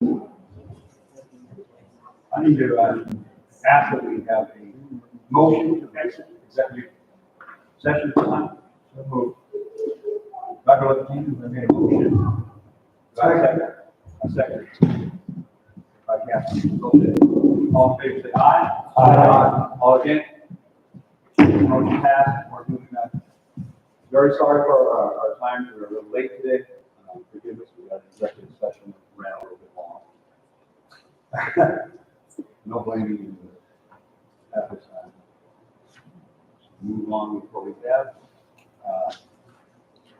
I need to ask that we have a motion to exit executive session tonight. So moved. Dr. Levine, I made a motion. Do I have a second? A second. I can't. All in favor, say aye. Aye. All against? Motion passed. We're moving on. Very sorry for our time. We were a little late today. Forgive us. We got an executive session that ran a little bit long. No blaming at this time. Move on with what we have.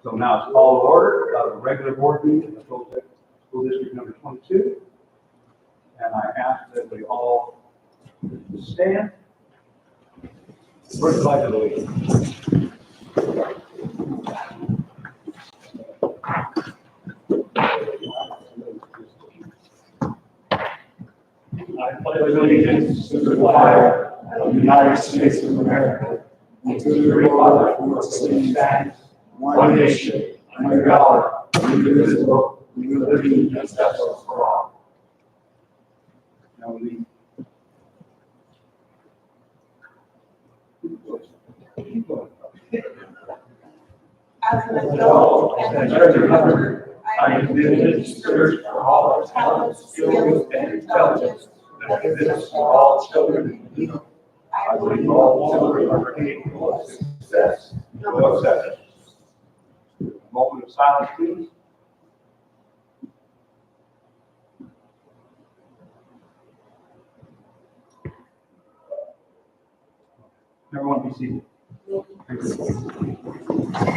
So now it's call to order, the regular board meeting of School District number 22. And I ask that we all stand. First pledge of allegiance. I pledge allegiance to the flag of the United States of America and to the republic for which it stands, one nation, under God, indivisible, with liberty and justice for all. Now we As an adult and a judge member, I am committed to search for all the talents, skills, and intelligence that exist for all children in need. I believe all children are capable of success, no exceptions. moment of silence, please. Everyone be seated. Thank you.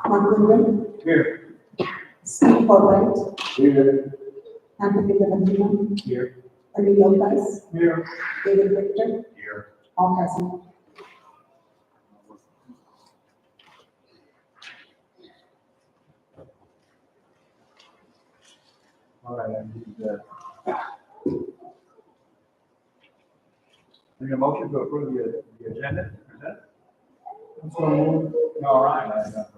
Mark Goodwin, Here. Steve Forwright, Here. Anthony Valentino, Here. Ernie Lopez, Here. David Richter, Here. all present. All right, I need a motion to approve the agenda. Present. All right, I have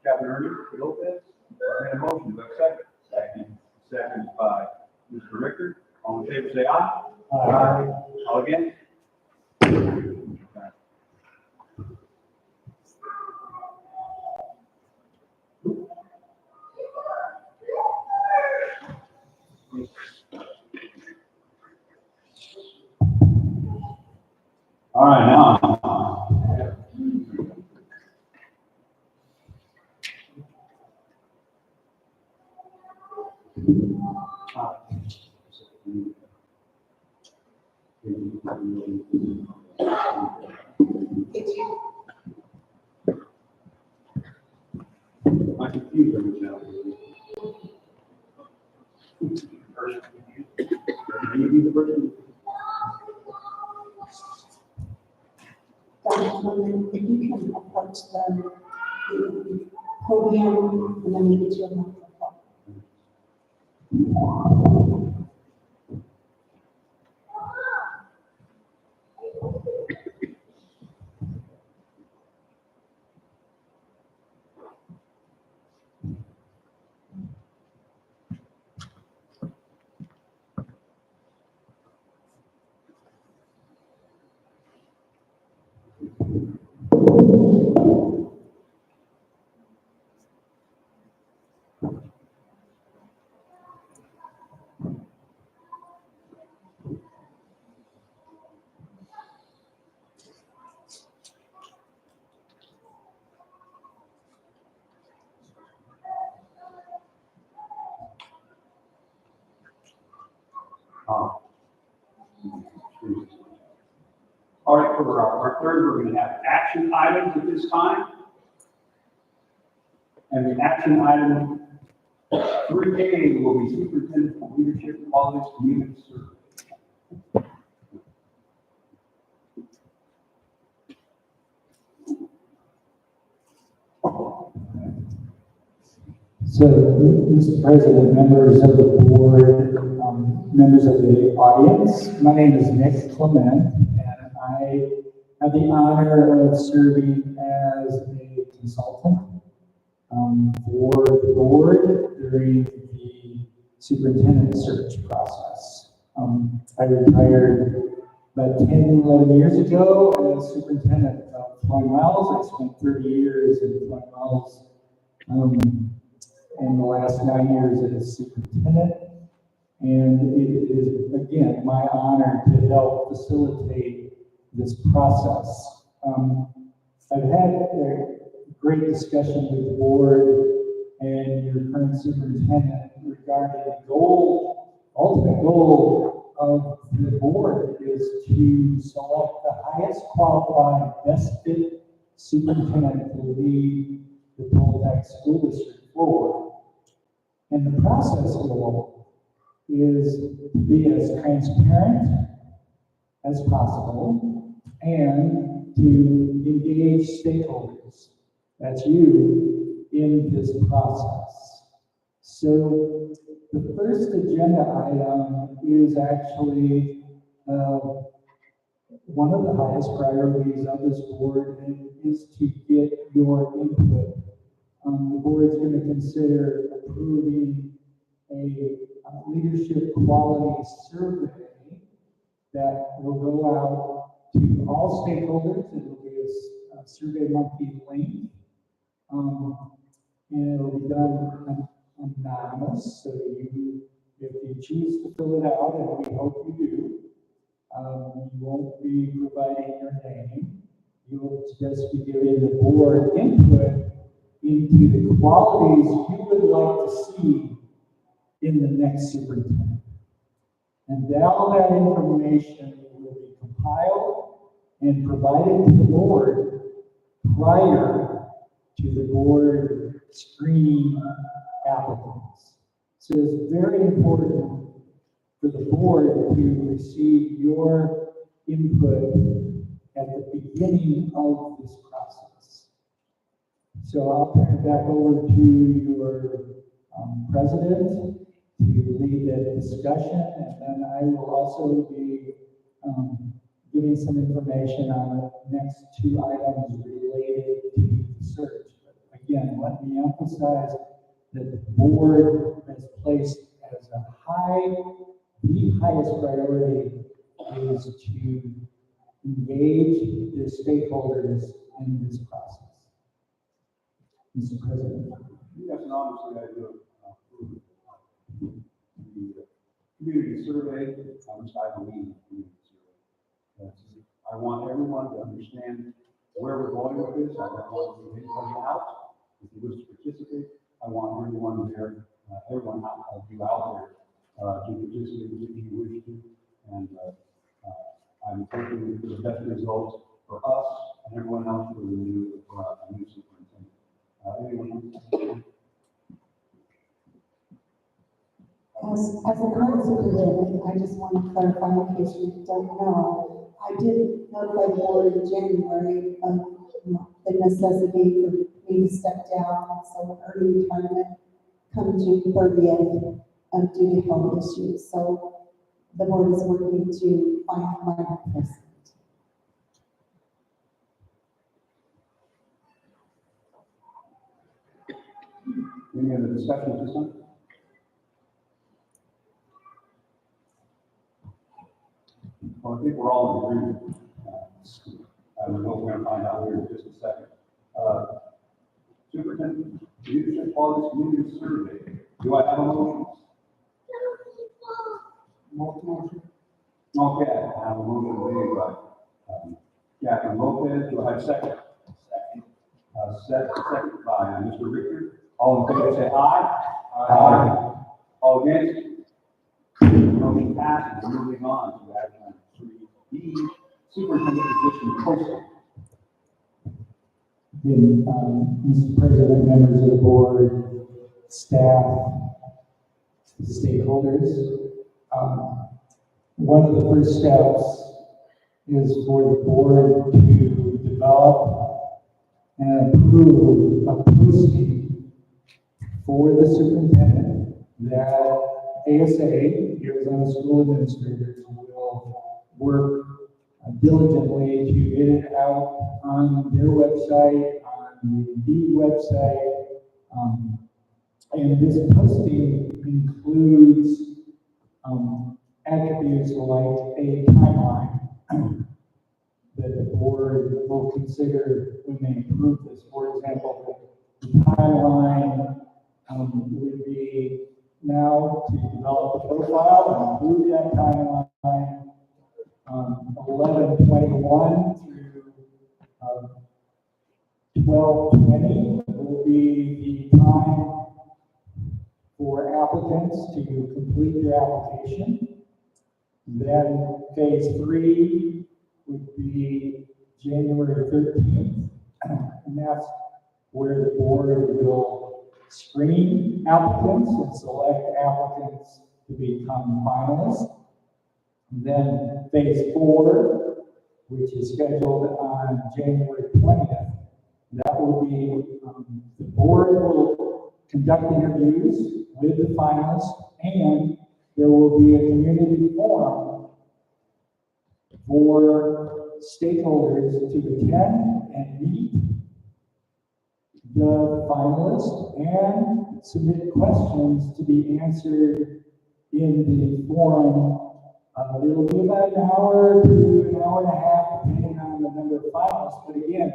Captain Ernie Lopez. I need a motion. Do I have a second? Second. Second by Mr. Richter. All in favor, say aye. Aye. All again? All right, now. My computer is now. Can you be the person? Dr. Tillman, if you can approach the podium and then use your microphone. All right, for our third, we're going to have action items at this time. And the action item 3A will be superintendent for leadership qualities community service. So, Mr. President, members of the board, members of the audience. My name is Nick Clement, and I have the honor of serving as a consultant for the board during the superintendent search process. I retired about 10, 11 years ago as superintendent of Floyd Wells. I spent 30 years in Floyd Wells. In the last 9 years as superintendent, and it is, again, my honor to help facilitate this process. I've had a great discussion with the board and your current superintendent regarding the ultimate goal of the board is to select the highest qualified, best fit superintendent to lead the Toltec School District forward. And the process goal is to be as transparent as possible and to engage stakeholders, that's you, in this process. So the first agenda item is actually one of the highest priorities of this board, and is to get your input. The board is going to consider approving a leadership quality survey that will go out to all stakeholders. It will be a survey monkey link, and it will be done anonymous. So if you choose to fill it out, and we hope you do, you won't be providing your name. You will just be giving the board input into the qualities you would like to see in the next superintendent. And all that information will be compiled and provided to the board prior to the board screening applicants. So it's very important for the board to receive your input at the beginning of this process. So I'll turn it back over to your president to lead the discussion, and then I will also be giving some information on the next two items related to the search. But again, let me emphasize that the board has placed as the highest priority is to engage the stakeholders in this process. Mr. President. Yes, and obviously I do approve the community survey, which I believe in the community survey. I want everyone to understand where we're going with this. I don't want to leave anybody out. If you wish to participate, I want everyone there, everyone out there to participate if you wish to. And I'm hoping for the best results for us and everyone else for the new superintendent. Anyone else? As a current superintendent, I just want to clarify in case you don't know, I did notify the board in January of the necessity for me to step down, and so early retirement come June 30th due to health issues. So the board is working to find my replacement. Any other discussion at this time? Well, I think we're all in agreement. I don't know if we're going to find out here in just a second. Superintendent, leadership qualities community survey. Do I have a motion? Motion. Okay, I have a motion made by Captain Lopez. Do I have a second? Second by Mr. Richter. All in favor say aye. Aye. All against? Motion passes. We're moving on to action 3B, superintendent position posting. Again, Mr. President, members of the board, staff, stakeholders, one of the first steps is for the board to develop and approve a posting for the superintendent that ASA, Arizona School Administrators, will work diligently to get it out on their website, on the Indeed website. And this posting includes attributes like a timeline that the board will consider when they approve this. For example, the timeline would be now to develop a profile and approve that timeline. 11/21 through 12/20 will be the time for applicants to complete their application. Then phase 3 would be January 13th, and that's where the board will screen applicants and select applicants to become finalists. Then phase 4, which is scheduled on January 20th, that will be, the board will conduct interviews with the finalists, and there will be a community forum for stakeholders to attend and meet the finalists and submit questions to be answered in the forum. It'll be about an hour to an hour and a half, depending on the number of finalists. But again,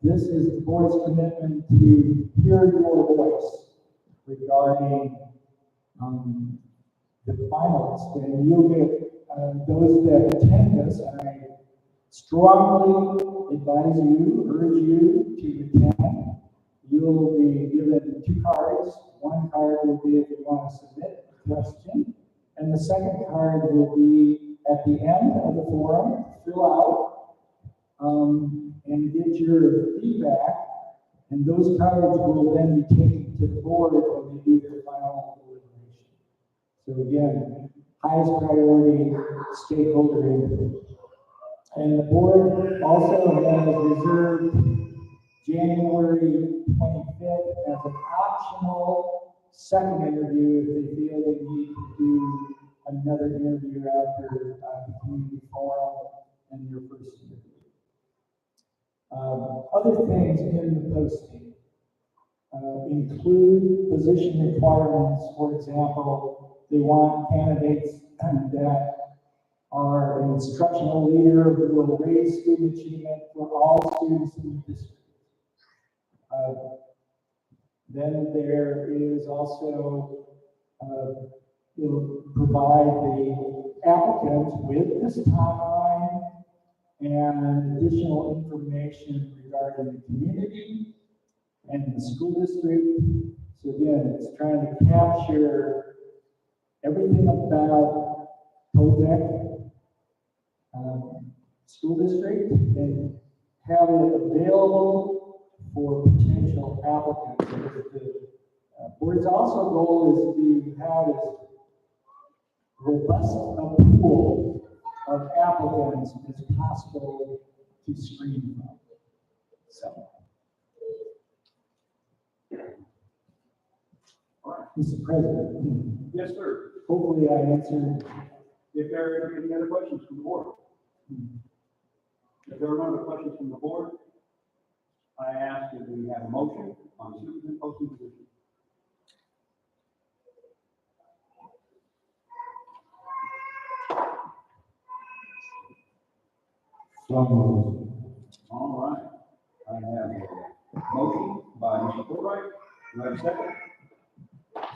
this is the board's commitment to hear your voice regarding the finalists. And you'll get those that attend this, and I strongly advise you, urge you to attend. You'll be given 2 cards. One card will be if you want to submit a question, and the second card will be at the end of the forum. Fill out and get your feedback, and those cards will then be taken to the board when they do their final deliberation. So again, highest priority stakeholder input. And the board also has reserved January 25th as an optional second interview if they feel they need to do another interview after the community forum and your first interview. Other things in the posting include position requirements. For example, they want candidates that are an instructional leader who will raise student achievement for all students in the district. Then there is also, it'll provide the applicants with this timeline and additional information regarding the community and the school district. So again, it's trying to capture everything about Toltec school district and have it available for potential applicants. The board's also goal is to have as robust a pool of applicants as possible to screen from. So, Mr. President. Yes, sir. Hopefully I answered. If there are any other questions from the board? If there are no other questions from the board, I ask that we have a motion on the superintendent posting position. All right. I have a motion by Mr. Fulbright. Do I have a second?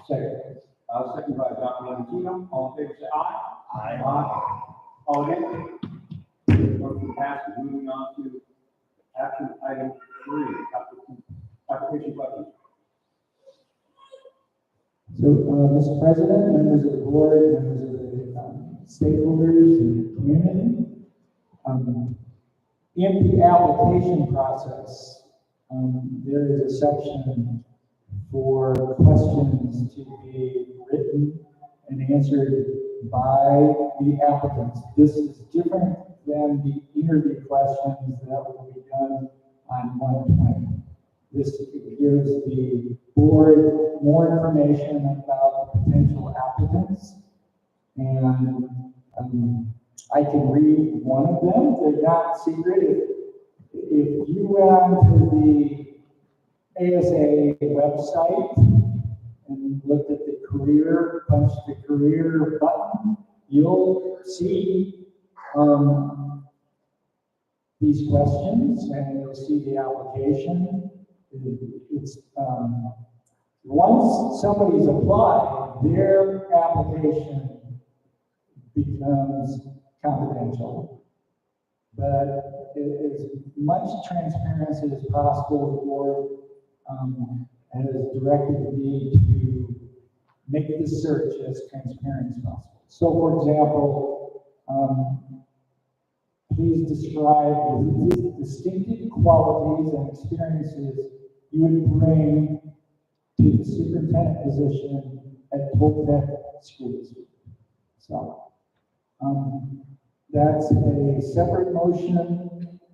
Second. Second by Dr. Valentino. All in favor, say aye. Aye. All against? Motion passes. Moving on to action item 3, application questions. So, Mr. President, members of the board, members of the stakeholders and community, in the application process, there is a section for questions to be written and answered by the applicants. This is different than the interview questions that will be done on 120. This gives the board more information about the potential applicants. And I can read one of them, they're not secret. If you went onto the ASA website and looked at the career, punch the career button, you'll see these questions and you'll see the application. It's, once somebody's applied, their application becomes confidential. But as much transparency as possible, the board has directed me to make the search as transparent as possible. So, for example, please describe the distinctive qualities and experiences you would bring to the superintendent position at Toltec School District. So, that's a separate motion.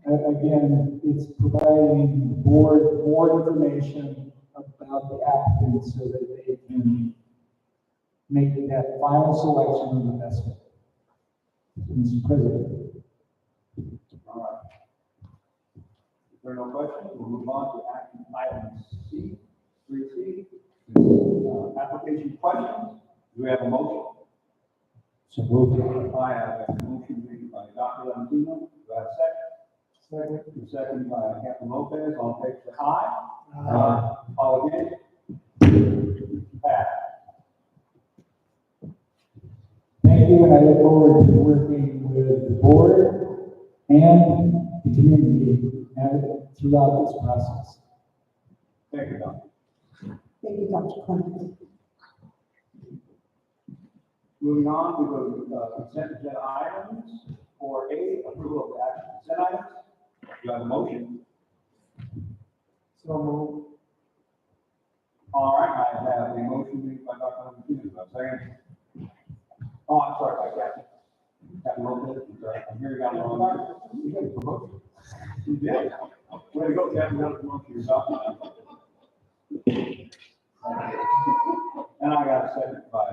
Again, it's providing the board more information about the applicants so that they can make that final selection of the best fit. Mr. President. All right. If there are no questions, we'll move on to action item C, 3C. Application questions. Do we have a motion? So moved. I have a motion made by Dr. Valentino. Do I have a second? Second. Second by Captain Lopez. All in favor, say aye. All against? Pass. Thank you, and I look forward to working with the board and the community throughout this process. Thank you, Doctor. Thank you, Dr. Clement. Moving on, we go to consent agenda items. 4A, approval of the action consent items. Do you have a motion? So moved. All right, I have a motion made by Dr. Valentino. Do I have a second? Oh, I'm sorry, by Captain. Captain Lopez, I'm sorry. I'm hearing out wrong. You got a promotion. You did. Way to go, Captain. Got a promotion yourself. And I got a second by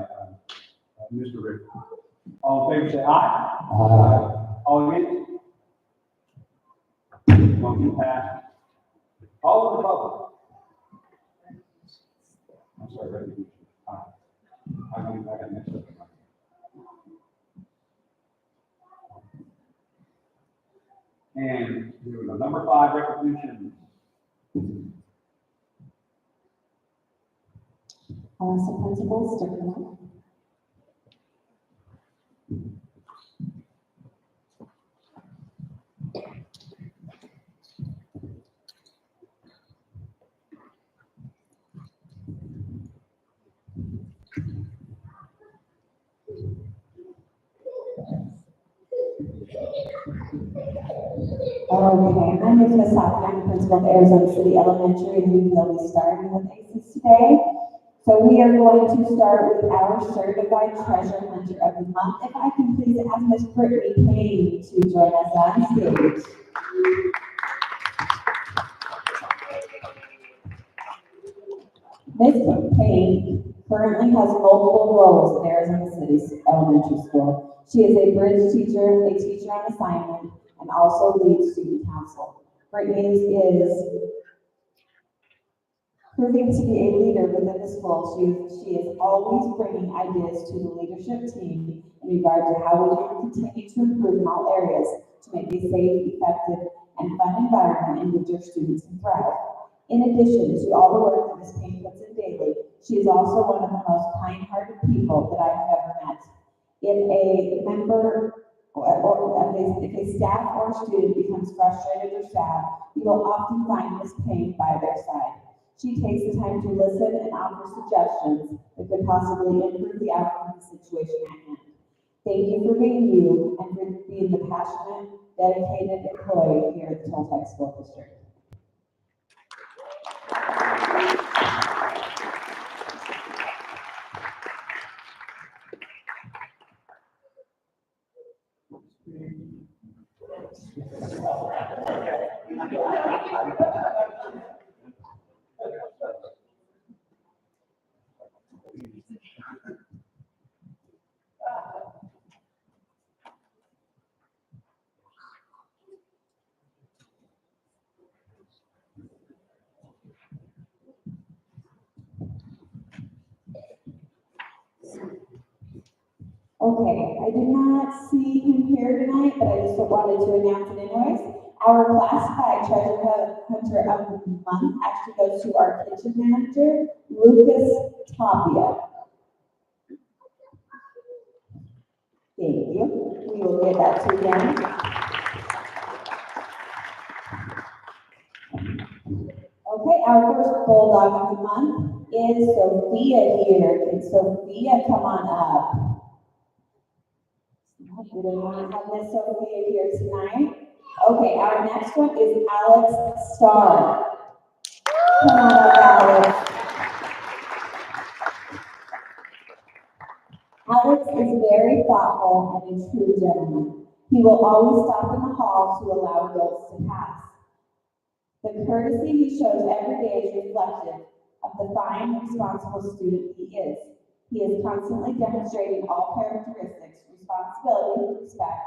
Mr. Rick. All in favor, say aye. All against? Motion passed. All of the public. I'm sorry, recognition. I got mixed up. And here we go. Number 5, recognition. I'll ask the principals to come up. Okay, my name is Ms. Hoffman, I'm principal of Arizona City Elementary, and we will be starting with ACES today. So we are going to start with our certified treasure hunter of the month. If I can please ask Ms. Brittany Payne to join us on stage. Ms. Payne currently has multiple roles in Arizona City's elementary school. She is a bridge teacher, a teacher on assignment, and also leads student council. Brittany is proving to be a leader within the school. She is always bringing ideas to the leadership team in regard to how we can continue to improve in all areas to make a safe, effective, and fun environment in which our students can thrive. In addition to all the work that Ms. Payne puts in daily, she is also one of the most kind-hearted people that I have ever met. If a member if a staff or student becomes frustrated or sad, you will often find Ms. Payne by their side. She takes the time to listen and offer suggestions that could possibly improve the outcome of the situation at hand. Thank you for being you and for being the passionate, dedicated employee here at the Toltec School District. Okay, I did not see him here tonight, but I just wanted to announce it anyways. Our classified treasure hunter of the month actually goes to our kitchen manager, Lucas Tapia. Thank you. We will give that to him. Okay, our first bulldog of the month is Sophia here. Can Sophia come on up? We don't want to have Miss Sophia here tonight. Okay, our next one is Alex Starr. Come on up, Alex. Alex is very thoughtful and a true gentleman. He will always stop in the hall to allow adults to pass. The courtesy he shows every day is reflective of the fine, responsible student he is. He is constantly demonstrating all characteristics: responsibility, respect,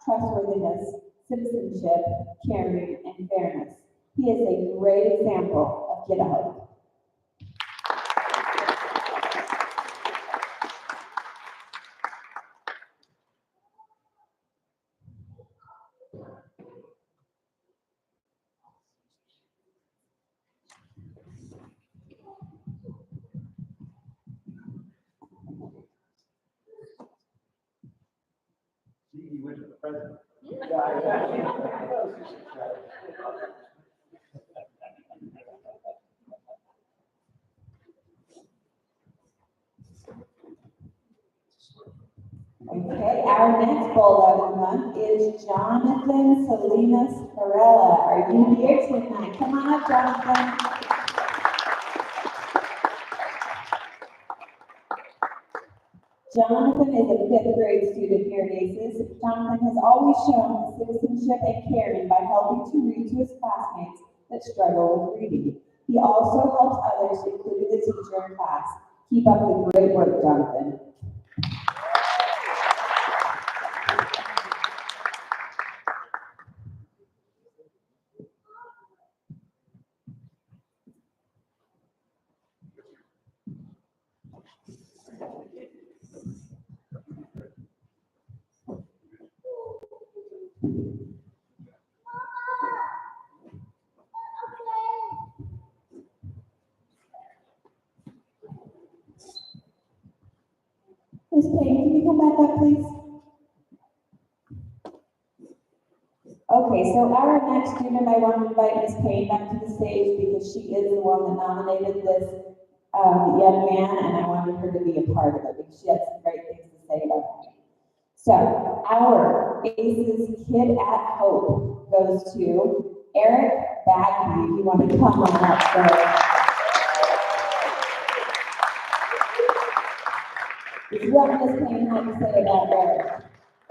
trustworthiness, citizenship, caring, and fairness. He is a great example of kidhood. He went to the president. Okay, our next bulldog of the month is Jonathan Salinas Perella. Are you here tonight? Come on up, Jonathan. Jonathan is a fifth grade student here at ACES. Jonathan has always shown citizenship and caring by helping to read to his classmates that struggle with reading. He also helps others, including the teacher in class. Keep up the great work, Jonathan. Ms. Payne, can you come back up, please? Okay, so our next student, I want to invite Ms. Payne back to the stage because she is the one that nominated this young man, and I wanted her to be a part of it because she had some great things to say about him. So our ACES Kid at Hope goes to Eric Bagby. If you want to come on up, sir. This is what Ms. Payne had to say about Eric.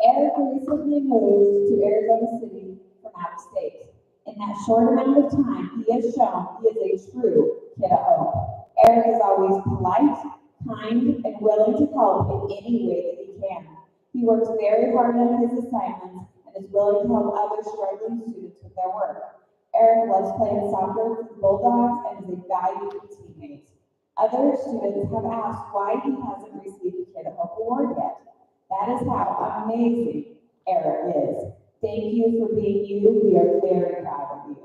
Eric recently moved to Arizona City from out of state. In that short amount of time, he has shown he is a true kid at home. Eric is always polite, kind, and willing to help in any way that he can. He works very hard on his assignments and is willing to help other struggling students with their work. Eric loves playing soccer with the Bulldogs and is a valued teammate. Other students have asked why he hasn't received the Kid at Hope Award yet. That is how amazing Eric is. Thank you for being you. We are very proud of you.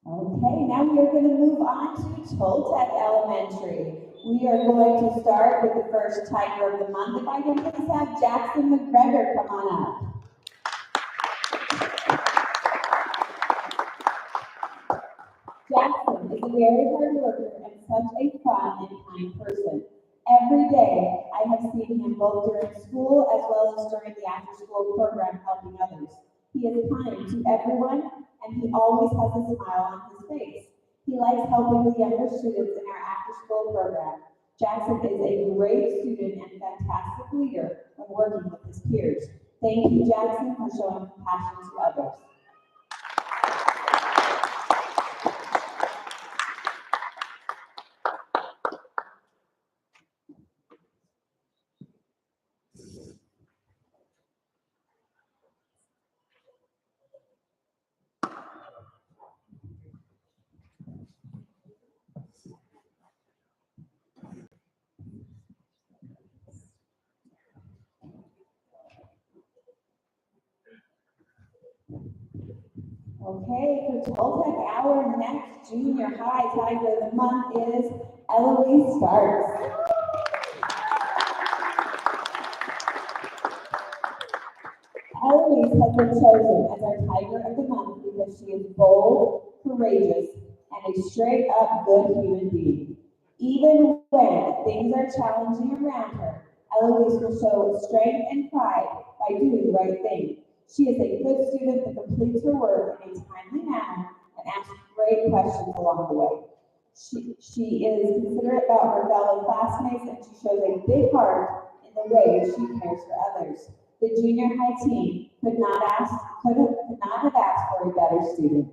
Okay, now we are going to move on to Toltec Elementary. We are going to start with the first Tiger of the Month. If I can please have Jackson McGregor come on up. Jackson is a very hard worker and such a fun and kind person. Every day, I have seen him both during school as well as during the after-school program helping others. He He is kind to everyone, and he always has a smile on his face. He likes helping the younger students in our after-school program. Jackson is a great student and fantastic leader when working with his peers. Thank you, Jackson, for showing compassion to others. Okay, for Toltec, our next junior high Tiger of the month is Eloise Starks. Eloise has been chosen as our Tiger of the month because she is bold, courageous, and a straight up good human being. Even when things are challenging around her, Eloise will show strength and pride by doing the right thing. She is a good student that completes her work in a timely manner and asks great questions along the way. She is considerate about her fellow classmates, and she shows a big heart in the way she cares for others. The junior high team could not have asked for a better student.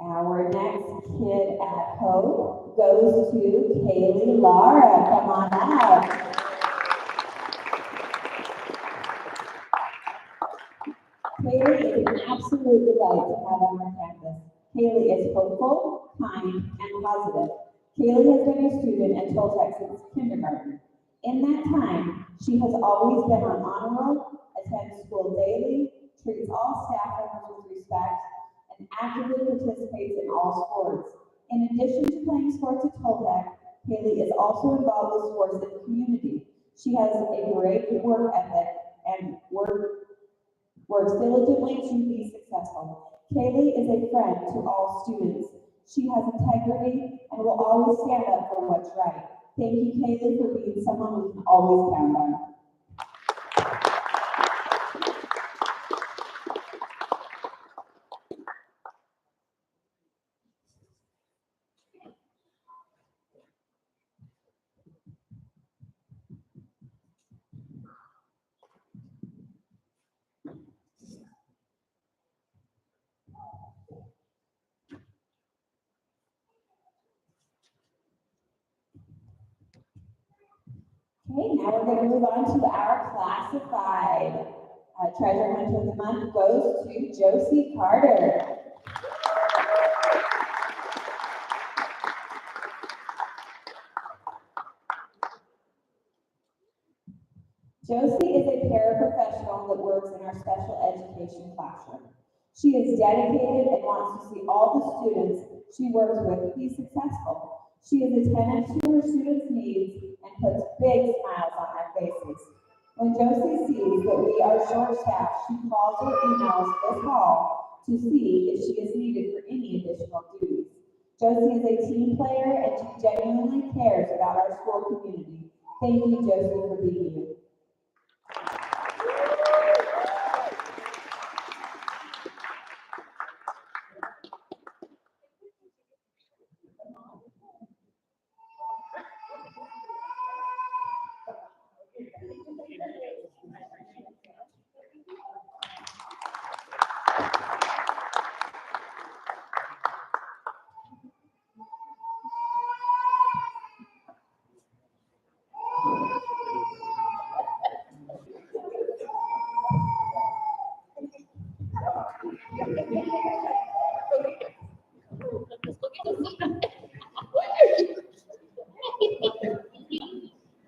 Our next kid at Hope goes to Kaylee Lara. Come on up. Kaylee is an absolute delight to have on our campus. Kaylee is hopeful, kind, and positive. Kaylee has been a student at Toltec since kindergarten. In that time, she has always been on honor roll, attends school daily, treats all staff members with respect, and actively participates in all sports. In addition to playing sports at Toltec, Kaylee is also involved with sports in the community. She has a great work ethic and works diligently to be successful. Kaylee is a friend to all students. She has integrity and will always stand up for what's right. Thank you, Kaylee, for being someone we can always count on. Okay, now we're going to move on to our classified. Treasure Hunter of the Month goes to Josie Carter. Josie is a paraprofessional that works in our special education classroom. She is dedicated and wants to see all the students she works with be successful. She is attentive to her students' needs and puts big smiles on their faces. When Josie sees that we are short-staffed, she calls or emails Ms. Hall to see if she is needed for any additional duties. Josie is a team player and she genuinely cares about our school community. Thank you, Josie, for being you.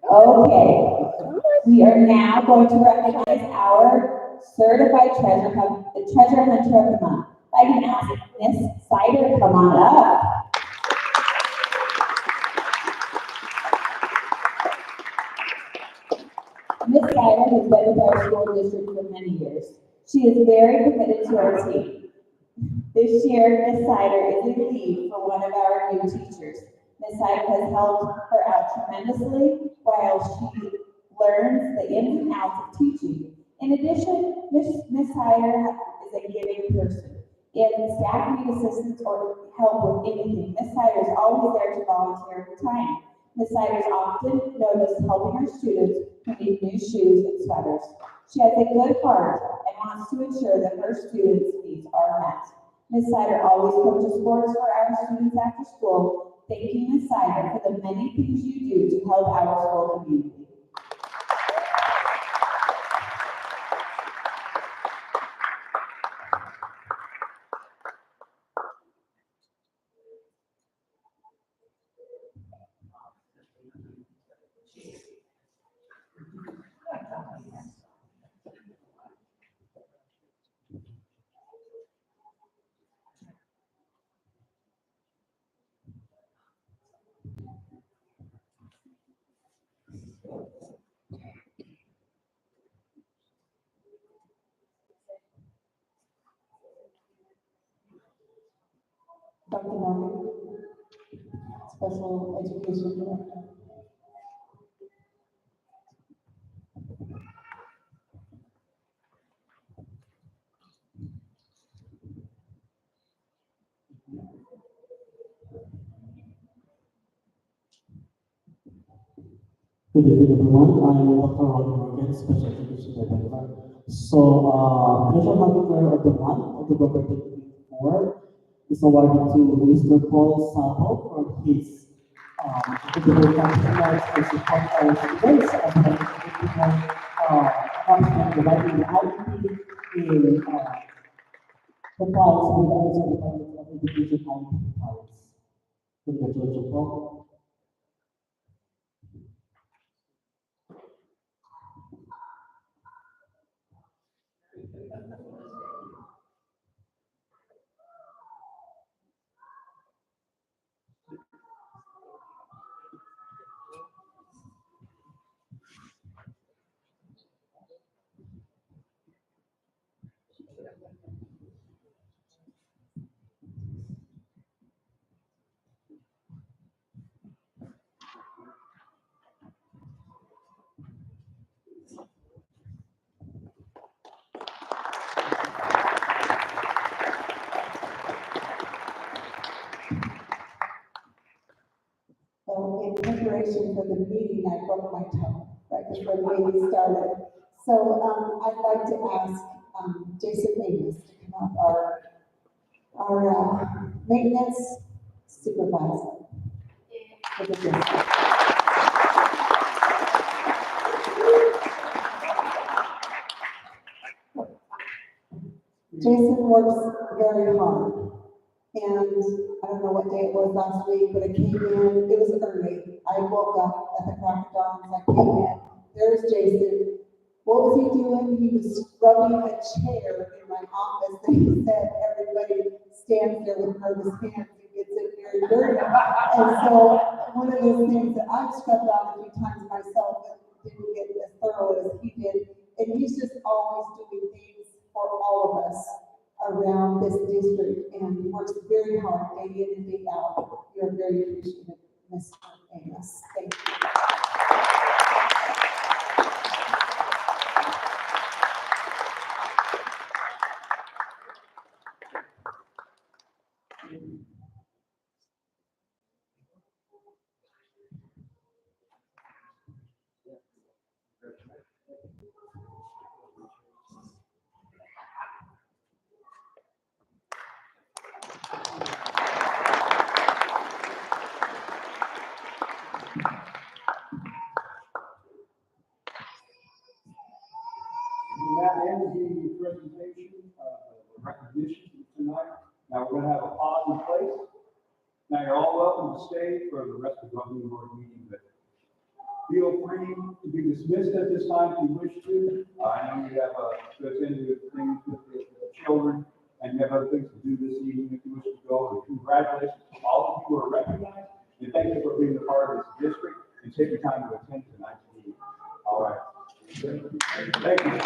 Okay, we are now going to recognize our certified treasure hunter of the month. I can ask Miss Sider to come on up. Miss Sider has been with our school district for many years. She is very committed to our team. This year, Miss Sider is in lead for one of our new teachers. Miss Sider has helped her out tremendously while she learns the ins and outs of teaching. In addition, Miss Sider is a giving person. If staff need assistance or help with anything, Miss Sider is always there to volunteer her time. Miss Sider is often noticed helping her students who need new shoes and sweaters. She has a good heart and wants to ensure that her students' needs are met. Ms. Sider always coaches sports for our students after school. Thank you, Ms. Sider, for the many things you do to help our school community. Dr. Morgan, Special Education Director. Good evening, everyone. I'm Dr. Ronnie Morgan, Special Education Director. So, Special Healthcare of the Month of November 2024 is awarded to Mr. Paul Sabo for his individual contributions to support our students as well as accomplishment providing the IEP in compliance with the Arizona Department of Education IEP compliance. Congratulations, Paul. So in preparation for the meeting, I broke my toe right before the meeting started. So I'd like to ask Jason Amos to come up, our maintenance supervisor. For the district. Jason works very hard. And I don't know what day it was last week, but I came in, it was early. I woke up at the crack of dawn, so I came in, there's Jason. What was he doing? He was scrubbing a chair in my office, and he said everybody stands there with nervous hands and gets it very dirty. And so, one of those things that I've scrubbed out a few times myself and didn't get as thorough as he did. And he's just always doing things for all of us around this district and works very hard day in and day out. You're very appreciative, Mr. Amos. Thank you. That ends the presentation, recognition tonight. Now we're gonna have a pause in place. Now you're all welcome to stay for the rest of the governing board meeting, but feel free to be dismissed at this time if you wish to. I know you have to attend to things with the children and you have other things to do this evening if you wish to go. And congratulations to all of you who are recognized, and thank you for being a part of this district and taking time to attend tonight's meeting. All right. Thank you.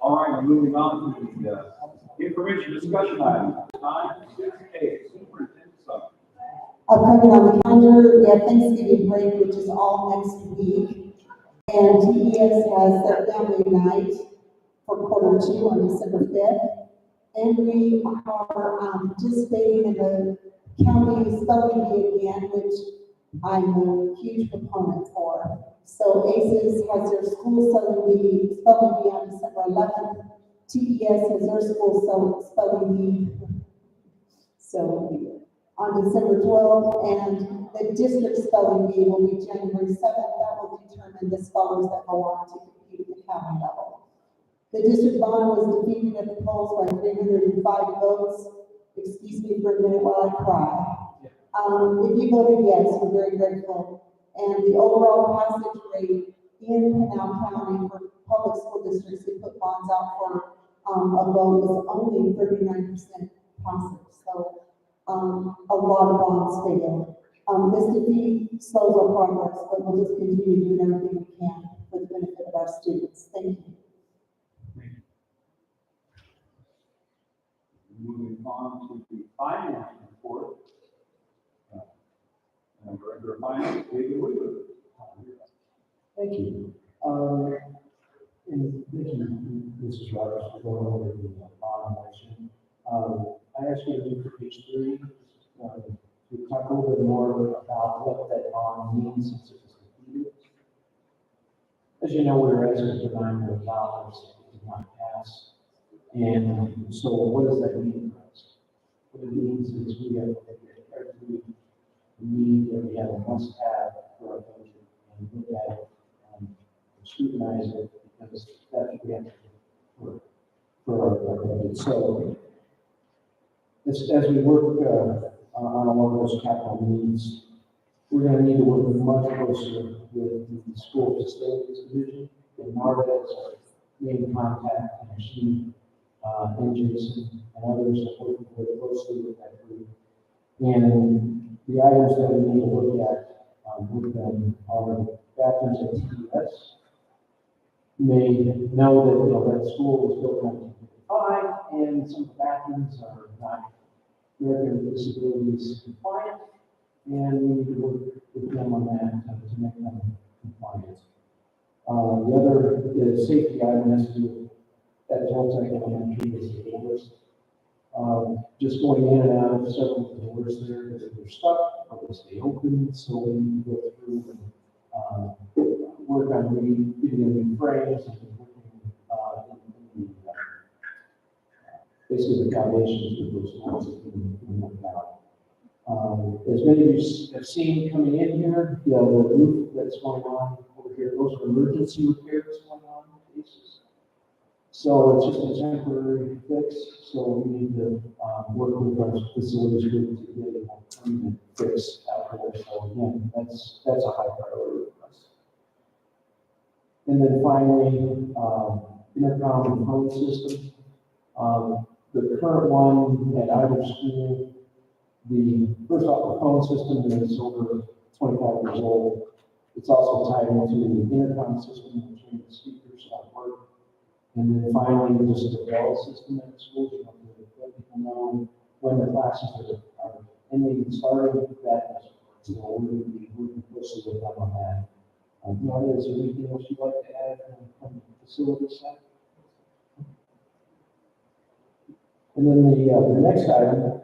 All right, we're moving on to the information discussion item. Time 6A, superintendent summary. Coming on the calendar, we have Thanksgiving break, which is all next week. And TES has their family night for Q2 on December 5th. And we are participating in the county spelling bee again, which I'm a huge proponent for. So ACES has their school spelling bee on December 11th. TES has their school spelling bee. So on December 12th, and the district spelling bee will be January 7th. That will determine the spellers that go on to compete at the county level. The district bond was defeated at the polls by 305 votes. Excuse me for a minute while I cry. If you voted yes, we're very grateful. And the overall passage rate in Pinal County for public school districts who put bonds out for a vote was only 39% passive. So a lot of bonds failed. This defeat slows our progress, but we'll just continue doing everything we can for the benefit of our students. Thank you. Moving on to the finance report. And Director of Finance, David Woodward. Thank you. And thank you, Mrs. Roberts, for going over the bond motion. I asked you to do for page 3, to talk a little bit more about what that bond means since it was completed. As you know, we were asking for $9 million, it did not pass. And so what does that mean for us? What it means is we have every need that we have a must-have for our budget and look at it and scrutinize it because that's what we have to do for our budget. So as we work on all of those capital needs, we're going to need to work much closer with the school facilities division and NARDA as our main contact, and she and Jason and others are working very closely with that group. And the items that we need to look at with them are bathrooms at TES. You may know that that school was built in 1955, and some of the bathrooms are not American with Disabilities compliant, and we need to work with them on that to make them compliant. The other safety item has to do with that Toltec Elementary is the doors. Just going in and out of several doors there, because if they're stuck, or they stay open, so we need to go through and work on getting them new frames and working basically the foundations of those doors that can work out. As many of you have seen coming in here, the roof that's going on over here, those are emergency repairs going on in cases. So it's just a temporary fix, so we need to work with our facilities group to get a more permanent fix out there. So again, that's a high priority for us. And then finally, intercom and phone system. The current one at either school, first off, the phone system is over 25 years old. It's also tied into the intercom system, which means the speakers don't work. And then finally, just the bell system at the school, to let people know when the classes are ending and starting. That is, so we're going to be working closely with them on that. Nora, is there anything else you'd like to add from the facility side? And then the next item,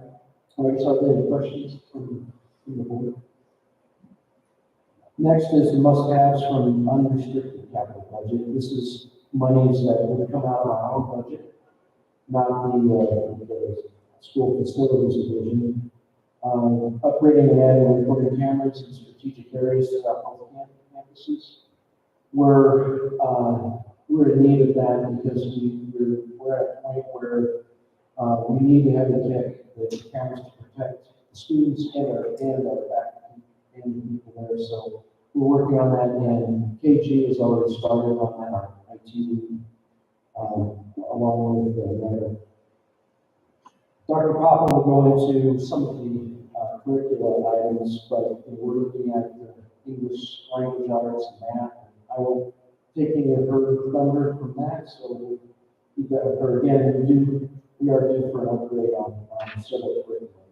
I guess, are there any questions from the board? Next is the must-haves from unrestricted capital budget. This is monies that would come out of our own budget, not the school facilities division. Upgrading and adding recording cameras in strategic areas throughout both campuses. We're in need of that because we're at a point where we need to have the cameras to protect the students and our faculty and the people there. So we're working on that, and KG has already started on that, our IT, along with the Dr. Popham will go into some of the curricular items, but we're looking at English language arts and math. I will take any of her thunder from that, so we've got her again. We are due for an upgrade on several curricula.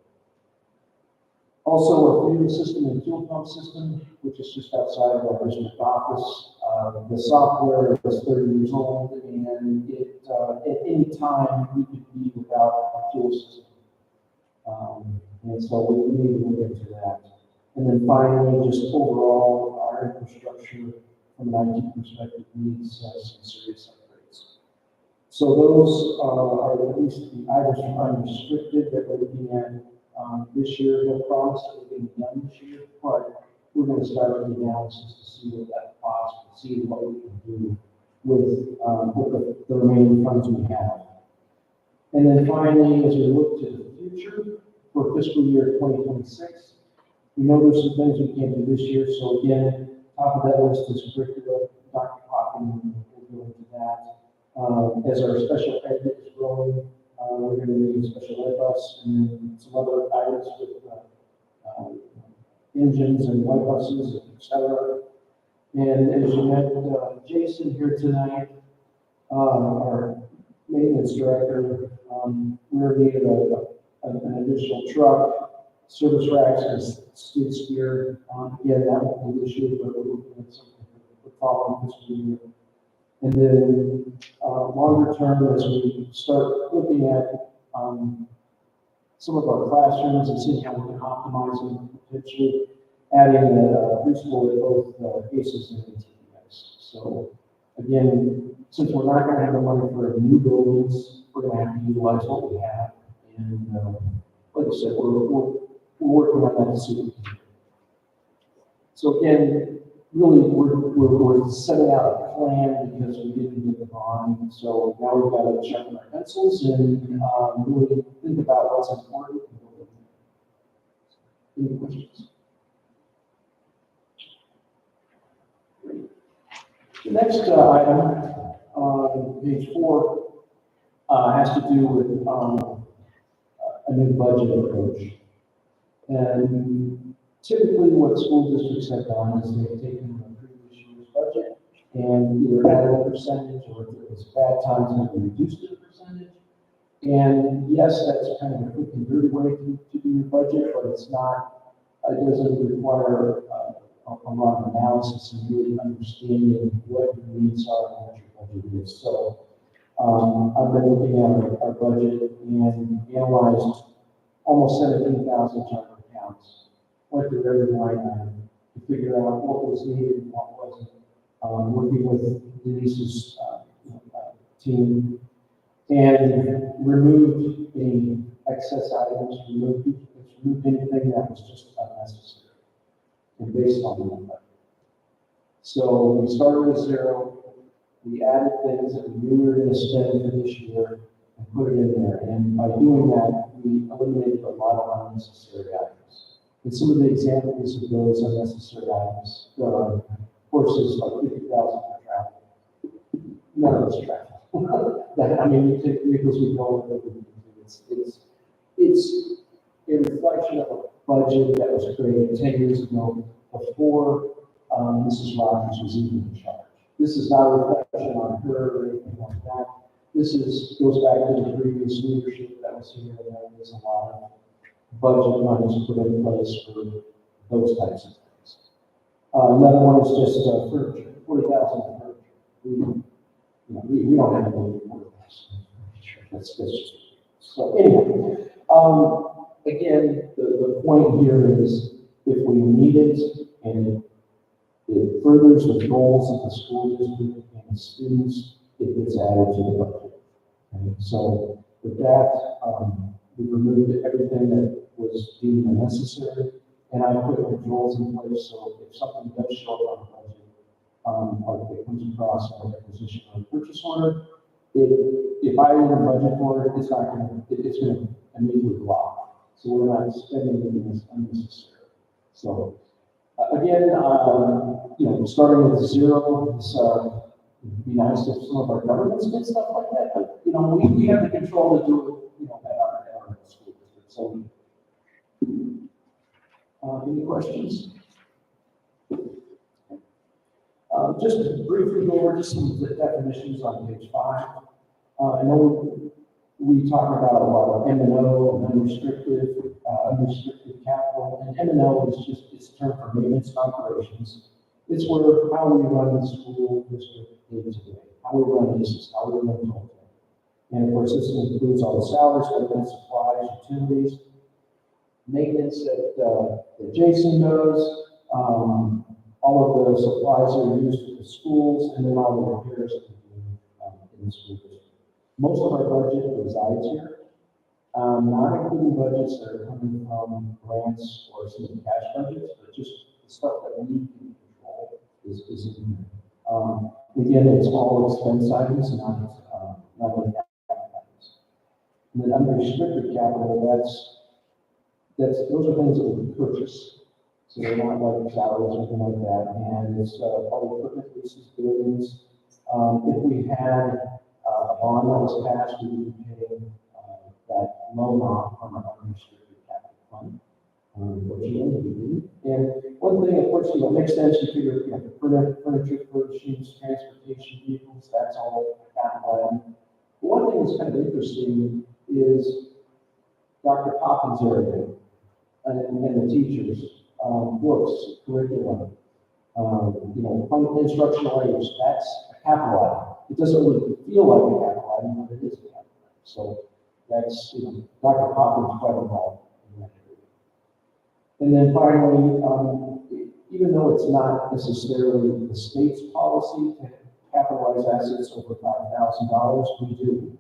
Also, our fuel system and fuel pump system, which is just outside of our district office. The software is 30 years old, and it at any time we could be without a fuel system. And so we need to look into that. And then finally, just overall, our infrastructure from an IT perspective needs some serious upgrades. So those are at least the items from unrestricted that we're looking at this year. No promise that we're getting done this year, but we're going to start the analysis to see what that costs and see what we can do with the remaining funds we have. And then finally, as we look to the future for fiscal year 2026, we know there's some things we can't do this year. So again, top of that list is curricula. Dr. Popham will go into that. As our special ed is growing, we're going to need a special ed bus and some other items with engines and white buses, etc. And as you met Jason here tonight, our maintenance director, we're in need of an additional truck, service racks, and skid steer. Again, that won't be this year, but we're looking at something for the following fiscal year. And then longer term, as we start looking at some of our classrooms and seeing how we can optimize them, potentially adding a preschool at both ACES and ATPS. So again, since we're not going to have the money for new buildings, we're going to have to utilize what we have. And like I said, we're working on that to see what we can do. So again, really, we're setting out a plan because we didn't get the bond. So now we've got to sharpen our pencils and really think about what's important. Any questions? The next item on page 4 has to do with a new budget approach. And typically what school districts have done is they've taken the previous year's budget and either added a percentage, or if it was bad times, maybe reduced it a percentage. And yes, that's kind of a quick and dirty way to do your budget, but it's not, it doesn't require a lot of analysis and really understanding what your needs are and what your budget is. So I've been looking at our budget and analyzed almost 17,000 general accounts. Went through every line item to figure out what was needed and what wasn't. Working with Denise's team, and removed any excess items, removed anything that was just unnecessary, and based on that budget. So we started with zero, we added things that we knew we were going to spend for this year and put it in there, and by doing that, we eliminated a lot of unnecessary items. And some of the examples of those unnecessary items, courses like 50,000 for travel. None of us travel. I mean, you take vehicles we go with, it's a reflection of a budget that was created 10 years ago before Mrs. Rogers was even in charge. This is not a reflection on her or anything like that. This goes back to the previous leadership that was here, and there was a lot of budget monies put in place for those types of things. Another one is just furniture, 40,000 for furniture. We don't have any 40,000. That's just, so anyway, again, the point here is if we need it and it furthers the goals of the school district and the students, it gets added to the budget. Okay? So with that, we removed everything that was deemed unnecessary, and I put controls in place so if something does show up on the budget, like it comes across on a requisition or a purchase order, if I didn't budget for it, it's going to immediately block. So we're not spending anything unnecessary. So again, starting with zero, it'd be nice if some of our governments did stuff like that, but we have the control to do it, at our school district. So, any questions? Just to briefly go over just some of the definitions on page 5. I know we talk about a lot of M&O, unrestricted capital, and M&O is just, it's a term for maintenance and operations. It's where how we run the school district day to day, how we run business, how we run total. And of course, this includes all the salaries, benefits, supplies, utilities, maintenance that Jason does, all of the supplies that are used at the schools, and then all the repairs that we do in the school district. Most of our budget resides here, not including budgets that are coming from grants or some of the cash budgets, but just the stuff that we can control is in here. Again, it's all expense items, not only capital items. And then unrestricted capital, those are things that we purchase. So they're not like salaries or anything like that. And it's public equipment leases, buildings. If we had a bond that was passed, we would pay that loan off from our unrestricted capital fund. Unfortunately, we didn't. And one thing, of course, it makes sense. You figure, furniture, furnishings, transportation, vehicles, that's all capital item. But one thing that's kind of interesting is Dr. Poppins' area and the teachers. Books, curriculum, instructional aids, that's a capital item. It doesn't really feel like a capital item, but it is a capital item. So that's, Dr. Poppins quite involved in that area. And then finally, even though it's not necessarily the state's policy to capitalize assets over $5,000, we do.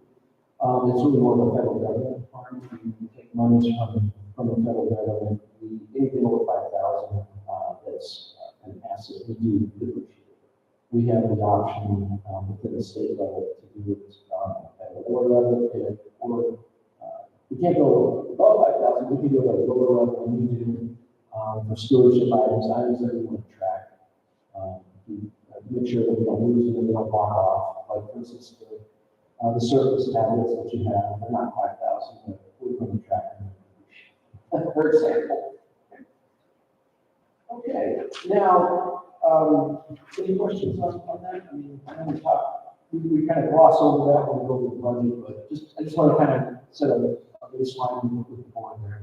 It's really more of a federal government requirement. We take monies from the federal government. Anything over 5,000, that's an asset we do depreciate. We have the option within the state level to do it at a lower level, or we can't go above 5,000. We can do it at a lower level, and we do for stewardship items that we want to track. We make sure that we don't lose them, we don't block off. Like for instance, the surface tablets that you have, they're not 5,000, but we're going to track them. For example. Okay, now, any questions on that? I mean, I know we kind of gloss over that when we go over the budget, but I just want to kind of set a baseline with the board there.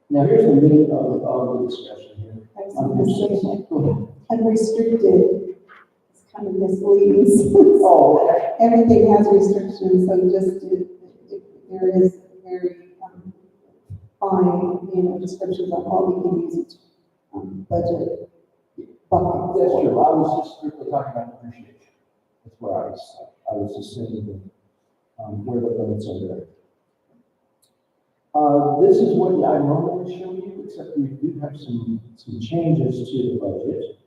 Now, here's the meat of the discussion here. I was gonna say, unrestricted, it's kind of misleading. Oh, okay. Everything has restrictions, so just, there is very, fine, descriptions on how we can use each, budget. bucket. That's true. I was just strictly talking about appreciation. That's where I was just saying that, where the limits are there. This is what I normally show you, except we do have some changes to the budget.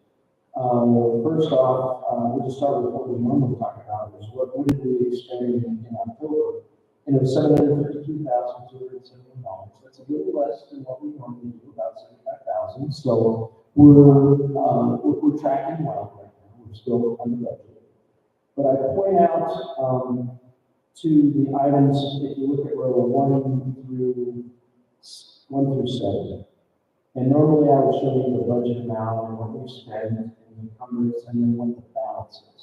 First off, we'll just start with what we normally talk about, is what did we experience in October? And it was $752,271. That's a little less than what we normally do, about $75,000. So we're tracking well right now. We're still under budget. But I point out to the items, if you look at row 1 through 7. And normally I would show you the budget amount and what we've spent and the encumbrance and then what the balance is.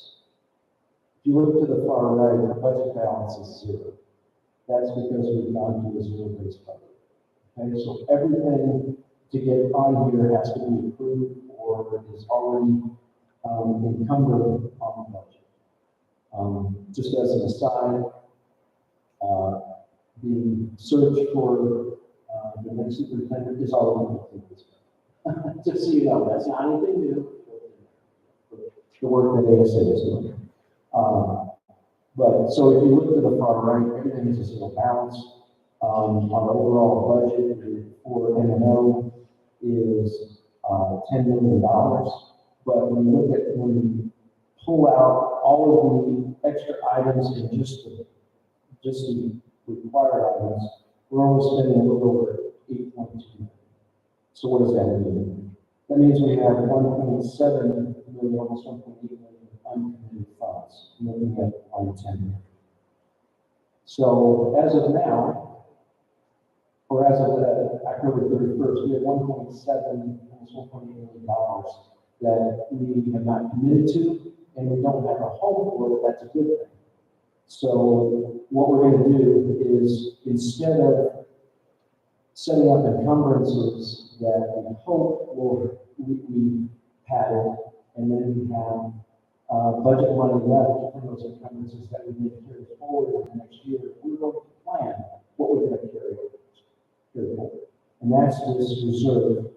If you look to the far right, the budget balance is 0. That's because we've gone to a zero-based budget. Okay, so everything to get on here has to be approved or is already encumbered on the budget. Just as an aside, the search for the next superintendent is already completed. Just so you know, that's not anything new. The work that ASA is doing. But so if you look to the far right, everything is a zero balance. Our overall budget for M&O is $10 million. But when you pull out all of the extra items and just the required items, we're only spending a little over 8.2 million. So what does that mean? That means we have 1.7 million, almost 1.8 million uncommitted funds, looking at line 10 here. So as of now, or as of October 31st, we have 1.7, almost $1.8 million that we have not committed to, and we don't have a home for it. That's a good thing. So what we're going to do is, instead of setting up encumbrances that we hope we padded, and then we have budget money left from those encumbrances that we need to carry forward in the next year, we're going to plan what we're going to carry forward. And that's this reserve,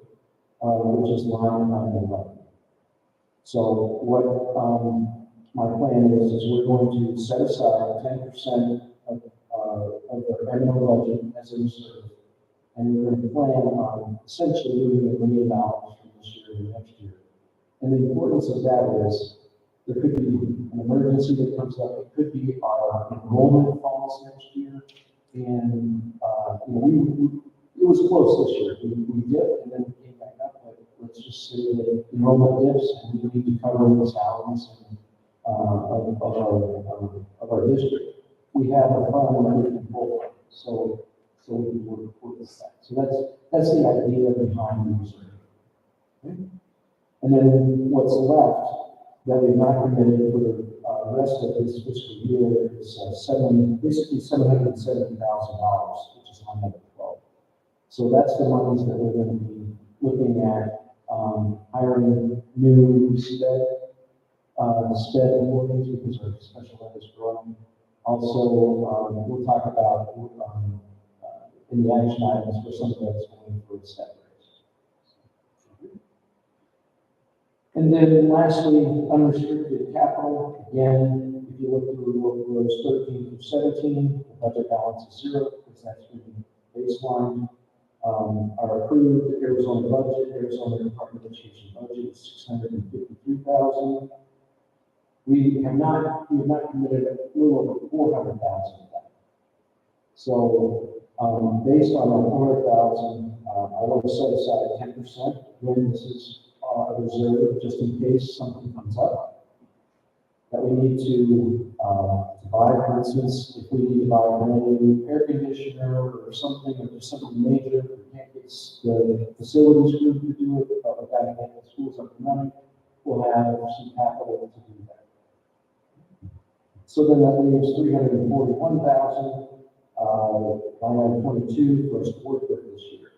which is line 911. So what my plan is we're going to set aside 10% of the annual budget as a reserve, and we're going to plan on essentially moving $1 million from this year to next year. And the importance of that is there could be an emergency that comes up. It could be our enrollment falls next year, and it was close this year. We dipped and then we came back up. But let's just say that enrollment dips, and we need to cover the salaries of our district. We have a fund that we can pull from, so we can work with that. So that's the idea behind the reserve. Okay? And then what's left that we've not committed for the rest of this fiscal year is basically $770,000, which is line number 12. So that's the monies that we're going to be looking at hiring new SPED employees because our special ed is growing. Also, we'll talk about in the action items for some of that's going for the step raise. And then lastly, unrestricted capital. Again, if you look through rows 13 through 17, the budget balance is 0 because that's really baseline. Our approved Arizona Department of Education budget is $653,000. We have not committed a little over $400,000 of that. So based on our $400,000, I want to set aside 10%. Again, this is a reserve just in case something comes up that we need to buy. For instance, if we need to buy a brand new air conditioner or something, or just something major, we can't get the facilities group to do it, but we've got to get the schools up and running, we'll have some capital to do that. So then that leaves $341,000 line item 22 for sport book this year.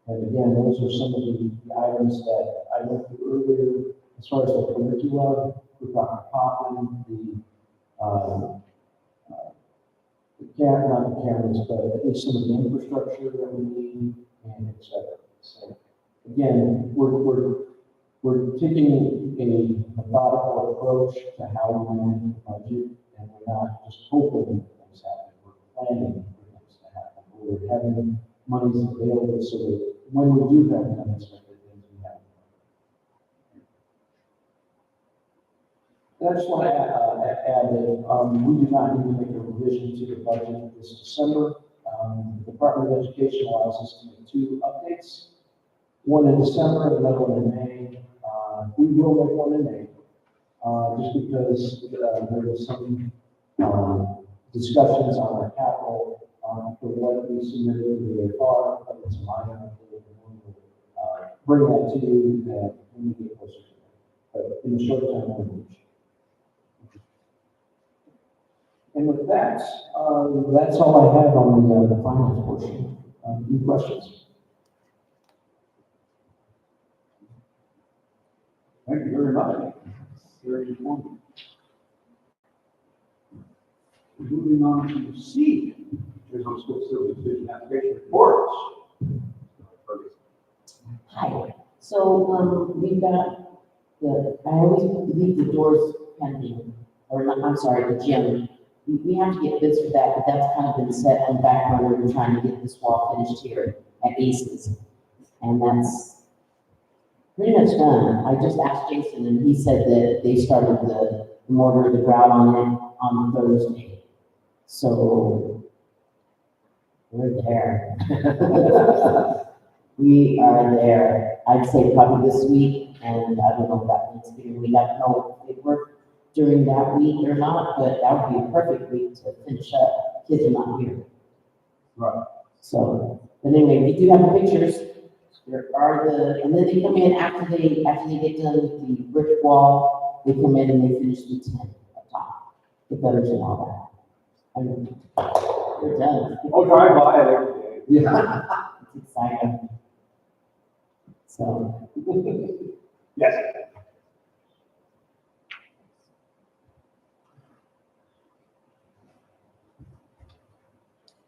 And again, those are some of the items that I went through earlier. As far as the curriculum, with Dr. Poppin, not the cameras, but at least some of the infrastructure that we need, and et cetera. So again, we're taking a methodical approach to how we manage the budget, and we're not just hoping that things happen. We're planning for things to happen. We're having monies available so that when we do have unexpected things, we have. I just want to add that we do not need to make a revision to the budget this December. The Department of Education allows us to make 2 updates, one in December and another one in May. We will make one in May, just because there was some discussions on our capital for what we submitted to the AFR, but it's minor. Bring that to you when we get closer to that. But in the short term, we'll reach. And with that, that's all I have on the finance portion. Any questions? Thank you very much. Very informative. Moving on to C, Arizona School Facility Division application reports. Hi, so, we've got I always leave the doors pending, or not, I'm sorry, the gym. We have to get bids for that, but that's kind of been set on the back burner. We're trying to get this wall finished here at Aces. And that's pretty much done. I just asked Jason and he said that they started the mortar, the grout on it on Thursday. So, we're there. We are there, I'd say probably this week, and I don't know if that means we have to know if it worked during that week or not, but that would be a perfect week to finish up. Kids are not here. Right. So, but anyway, we do have the pictures. There are and then they come in after they get done with the brick wall, they come in and they finish the tent up top, the gutters and all that. And they're done. Oh, drive by it every day. Yeah. It's exciting. So, Yes.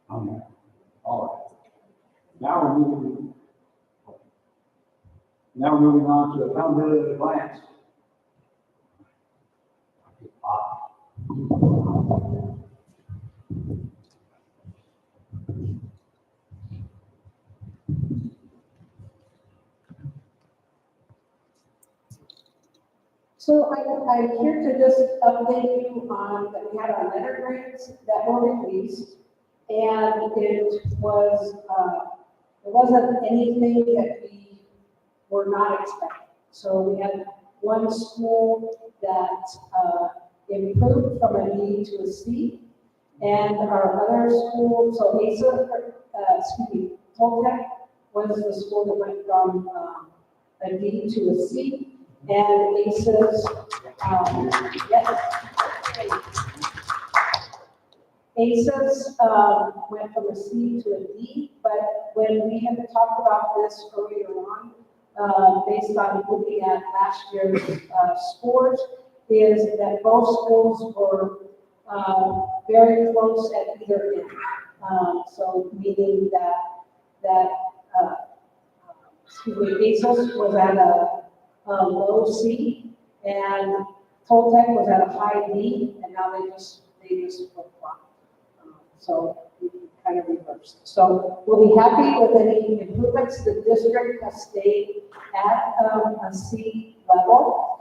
All right. Now we're moving on to accountability at a glance. So I'm here to just update you on that we had our letter grants that were released. And it was, there wasn't anything that we were not expecting. So we had one school that improved from a D to a C. And our other school, so Toltec was the school that went from a D to a C. And ACES, ACES went from a C to a D, but when we had talked about this earlier on, based on looking at last year's scores, is that both schools were very close at either end. So meaning that ACES was at a low C, and Toltec was at a high D, and now they just flip-flop. So we kind of reversed. So we'll be happy with any improvements. The district has stayed at a C level.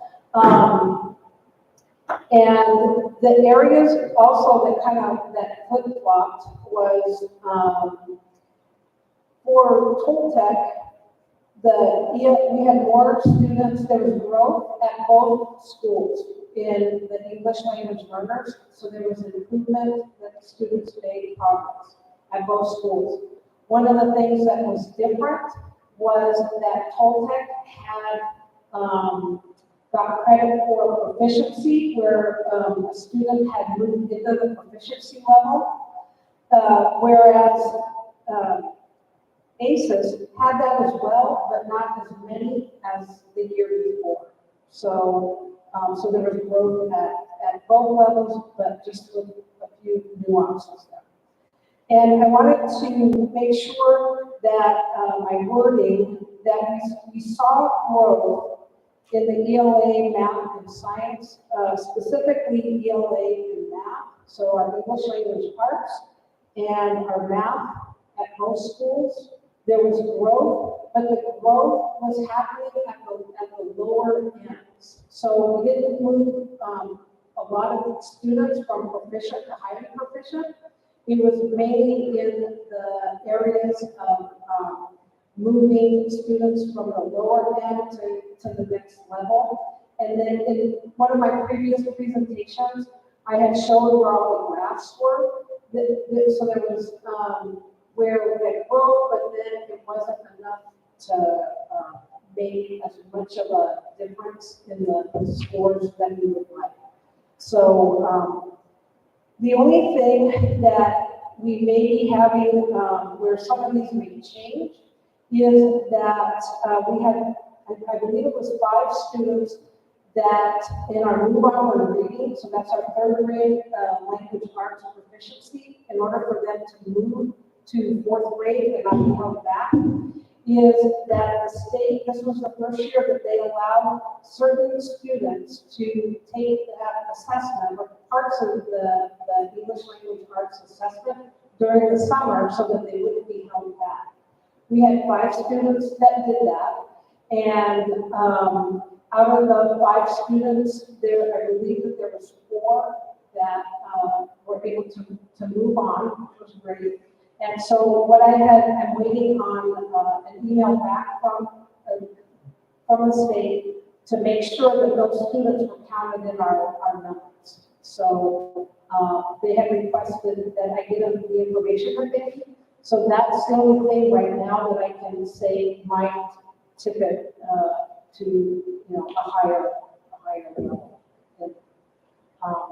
And the areas also that flip-flopped was for Toltec, we had more students, there was growth at both schools in the English language learners, so there was an improvement that the students made progress at both schools. One of the things that was different was that Toltec had got credit for proficiency, where a student had moved into the proficiency level. whereas, ACES had that as well, but not as many as the year before. So, so there was growth at both levels, but just with a few nuances there. And I wanted to make sure that my wording, that we saw growth in the ELA, math, and science, specifically ELA and math. So our English language arts and our math at most schools, there was growth, but the growth was happening at the lower ends. So we didn't move a lot of students from proficient to highly proficient. It was mainly in the areas of moving students from the lower end to the next level. And then in one of my previous presentations, I had shown where all the graphs were. So there was where we had growth, but then it wasn't enough to make as much of a difference in the scores that we would like. So the only thing that we may be having where some of these may change is that we had, I believe it was 5 students that in our move on were reading, so that's our 3rd grade language arts proficiency, in order for them to move to 4th grade and not be held back, is that the state, this was the first year that they allowed certain students to take that assessment, or parts of the English language arts assessment during the summer so that they wouldn't be held back. We had 5 students that did that, and out of the 5 students, I believe that there was 4 that were able to move on, which was great. And so what I'm waiting on an email back from the state to make sure that those students were counted in our numbers. So they have requested that I give them the information that they need. So that's the only thing right now that I can say might tip it to a higher level. And,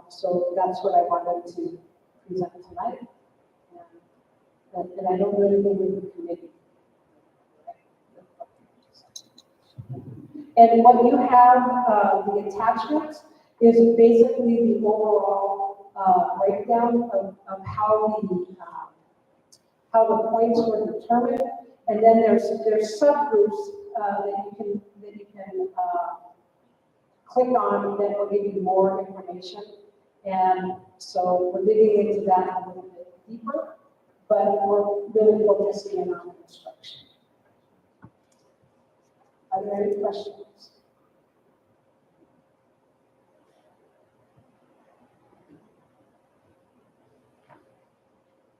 so that's what I wanted to present tonight. And I don't do anything with the committee. And what you have, the attachments, is basically the overall breakdown of how the points were determined. And then there's subgroups that you can click on that will give you more information. And so we're digging into that a little bit deeper, but we're really focusing in on instruction. Are there any questions?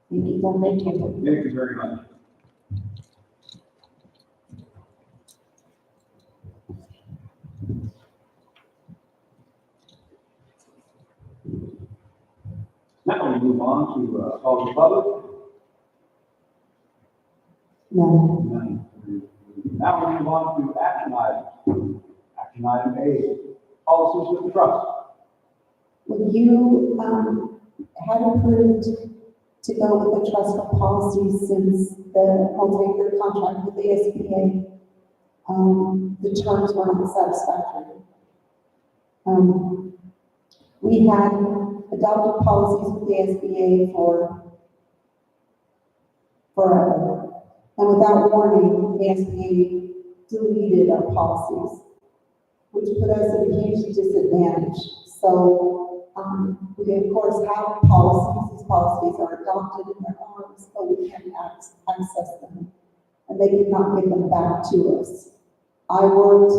Thank you. Thank you very much. Now we move on to call the public. No. None. Now we move on to action items. Action item A, policies with the trust. Well, you had approved to go with the trust for policies since the multi-year contract with the SBA. The terms were not satisfactory. We had adopted policies with the SBA for forever. And without warning, the SBA deleted our policies, which put us at a huge disadvantage. So, we of course have policies. These policies are adopted in their arms, but we can't access them. And they could not get them back to us. I worked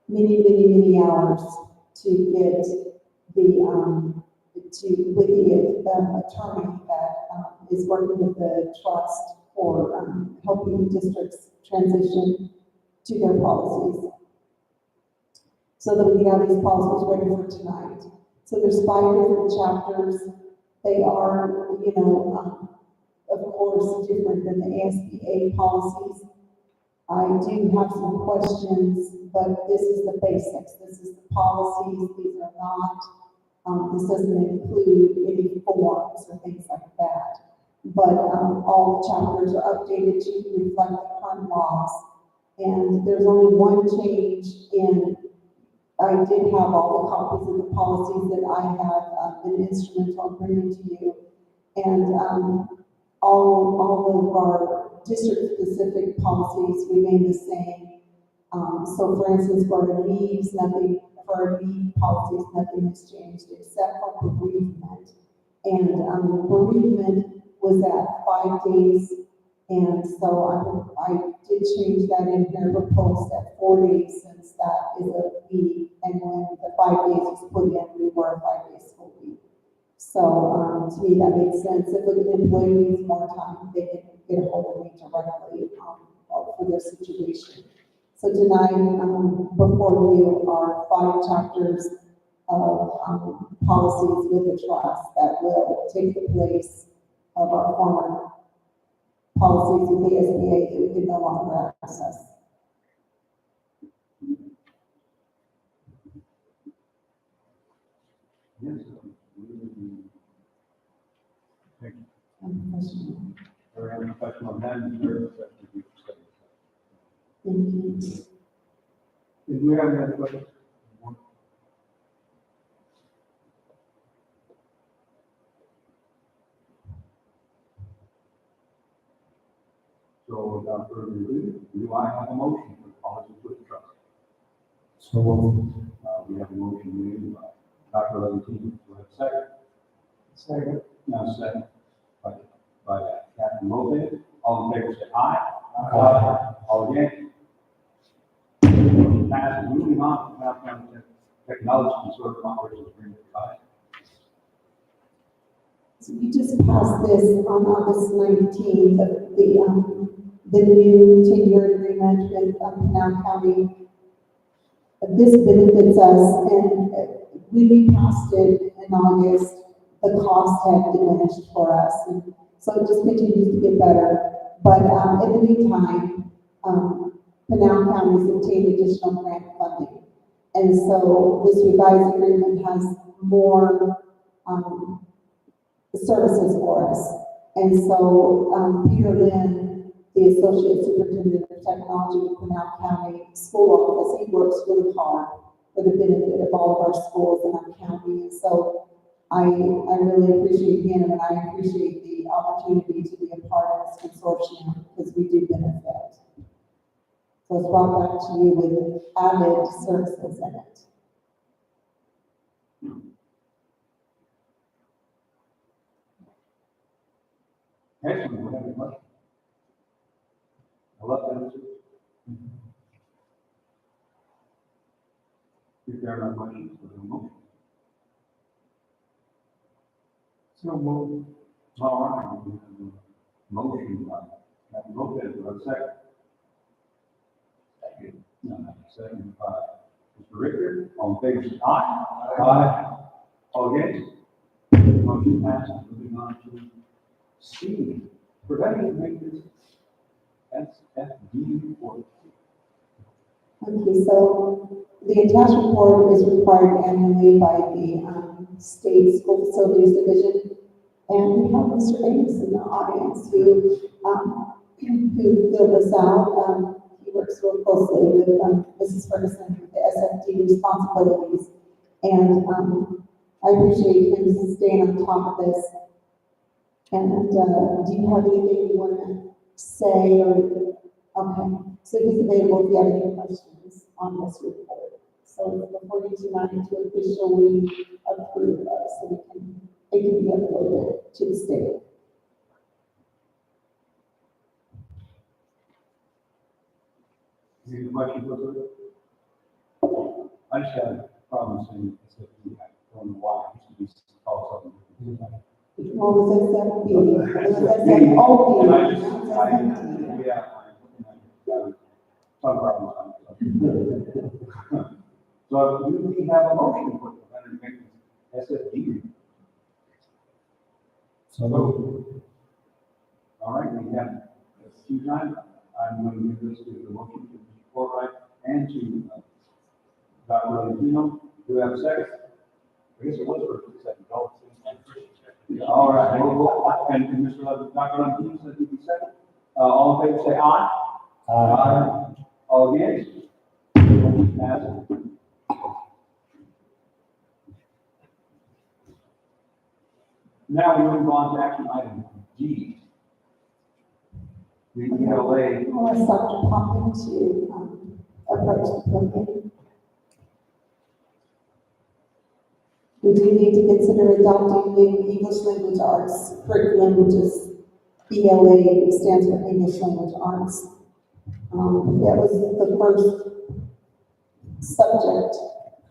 many hours to get with the attorney that is working with the trust for helping districts transition to their policies, so that we can have these policies ready for tonight. So there's 5 different chapters. They are, of course, different than the ASBA policies. I do have some questions, but this is the basics. This is the policies. These are not, this doesn't include any forms or things like that. but, all chapters are updated to reflect the current laws. And there's only one change in, I did have all the copies of the policies that I have been instrumental in bringing to you. And, all of our district-specific policies remain the same. So for instance, for our leaves, nothing, for our leave policies, nothing has changed except for bereavement. And, bereavement was at 5 days. And so I did change that in here, proposed at 4 days, since that is a leave. And when the 5 days was put in, we were a 5 day school week. So, to me, that makes sense. If an employee needs more time, they can get a hold of me directly, for their situation. So tonight, before you are 5 chapters of, policies with the trust that will take the place of our former policies with the SBA that we can no longer access. Yes. Thank you. Question. Or any question on that? Sure. Thank you. Did we have any other questions? So without further ado, do I have a motion for policies with the trust? So, We have a motion made by Dr. Levine. Do I have a second? Second. Now second by Captain Lopez. All in favor say aye. All against? Motion passes. Moving on to South Carolina Technology Consortium Operations Agreement 5. So we just passed this on August 19th, the new 10-year agreement with Pinal County. This benefits us, and when we passed it in August, the cost had diminished for us, and so it just continues to get better. But in the meantime, Pinal County has obtained additional grant funding, and so this revised agreement has more services for us. And so Peter Lynn, the Associate Superintendent of Technology with Pinal County School Office, he works really hard for the benefit of all of our schools in our county. And so I really appreciate him, and I appreciate the opportunity to be a part of this consortium, because we do benefit. So it's brought back to you with added services in it. Excellent. Do we have any questions? I love that answer. If there are no questions, we'll do a motion. So moved. All right, we have a motion by Captain Lopez. Do I have a second? Second. Second by Mr. Richter. All in favor say aye. Aye. All against? Motion passes. Moving on to C, preventive maintenance, SFD report. Okay, so the attached report is required annually by the state school facilities division. And we have Mr. Ames in the audience who filled this out. He works real closely with Mrs. Ferguson with the SFD responsibilities. And I appreciate him staying on top of this. And do you have anything you want to say, or, okay, so he's available if you have any questions on this report. So before you tonight to officially approve us, so it can be uploaded to the state. Any questions, Elizabeth? I just had a problem saying SFD. I don't know why. It used to be called something. What was SFB? It was SFOB. And I just, yeah, some problems. So do we have a motion for preventive maintenance SFD? so moved. All right, we have a few times. I'm going to give this to the motion to Mr. Fortright and to Dr. Valentino. Do we have a second? I guess it was first and second. All right, and Mr. Dr. Levine said you can second. All in favor, say aye. Aye. All against? Motion passes. Now we move on to action item G. The ELA. I want Dr. Poppin to, approach the podium. We do need to consider adopting the English language arts curriculum, which is ELA, it stands for English Language Arts. That was the first subject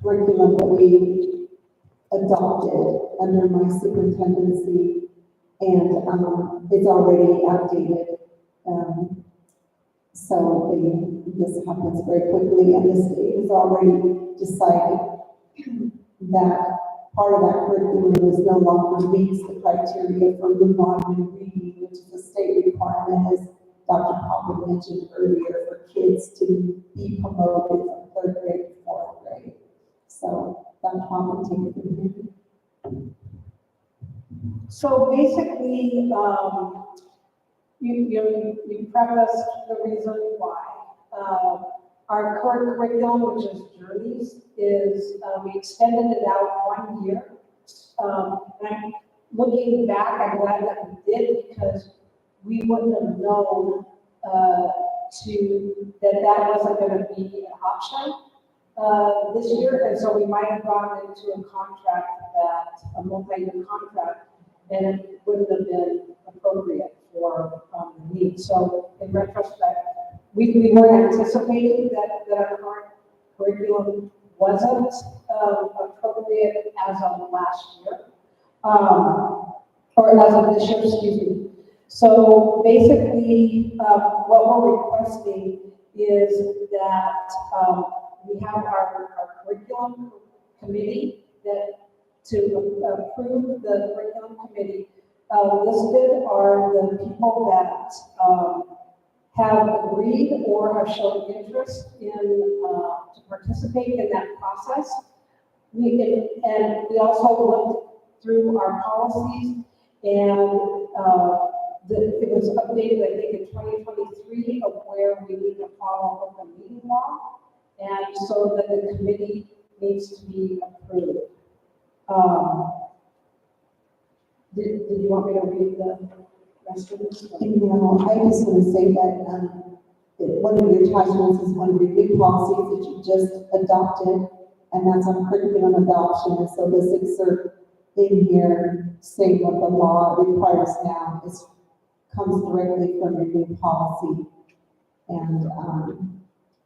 curriculum that we adopted under my superintendency, and it's already outdated. So this happens very quickly, and the state has already decided that part of that curriculum is no longer meets the criteria for modern reading, which is a state requirement, as Dr. Popper mentioned earlier, for kids to be promoted from third grade to fourth grade. So Dr. Popper, take it from here. So basically, you prefaced the reason why. Our current curriculum, which is Journeys, is, we extended it out 1 year. And I'm looking back, I'm glad that we did, because we wouldn't have known, that wasn't gonna be an option, this year, and so we might have gone into a multi-year contract, and it wouldn't have been appropriate for, the need. So in retrospect, we weren't anticipating that our current curriculum wasn't, appropriate as of last year, or as of this year, excuse me. So basically, what we're requesting is that, we have our curriculum committee to approve the curriculum committee. Listed are the people that have agreed or have shown interest in to participate in that process. And we also looked through our policies, and it was updated, I think, in 2023 of where we need to follow open meeting law, and so that the committee needs to be approved. Did you want me to read the rest of this? No, I just want to say that, one of your attachments is one of your new policies that you just adopted, and that's on curriculum adoption. And so this excerpt in here saying what the law requires now comes directly from your new policy. And,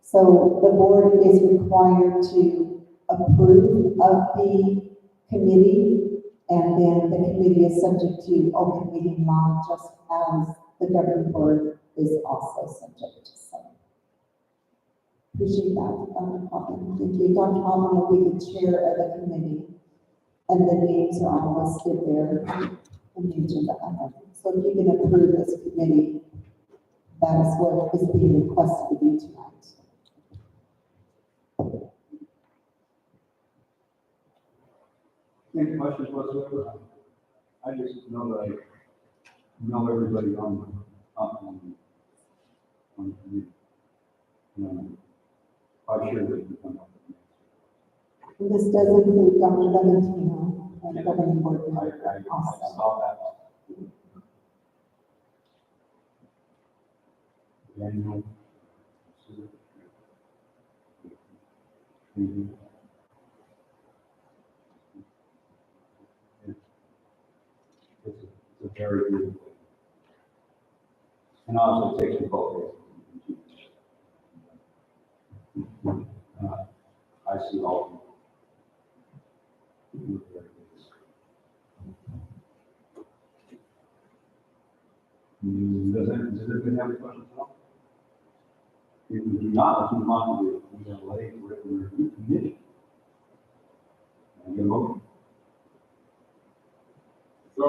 so the board is required to approve of the committee, and then the committee is subject to open meeting law, just as the governing board is also subject to. So appreciate that, Dr. Hoffman. Thank you. Dr. Hoffman will be the chair of the committee, and the names are all listed there in the agenda item. So if you can approve this committee, that is what is being requested of you tonight. Any questions whatsoever? I just know that I know everybody on the committee. I'm sure that you come up with And this does include Dr. Valentino and the governing board it. I also. saw that. Daniel. It's a very good way. And also it takes you both ways. I see all of you. Does anybody have any questions at all? If you do not, let's move on to the ELA written review committee. And your motion. So,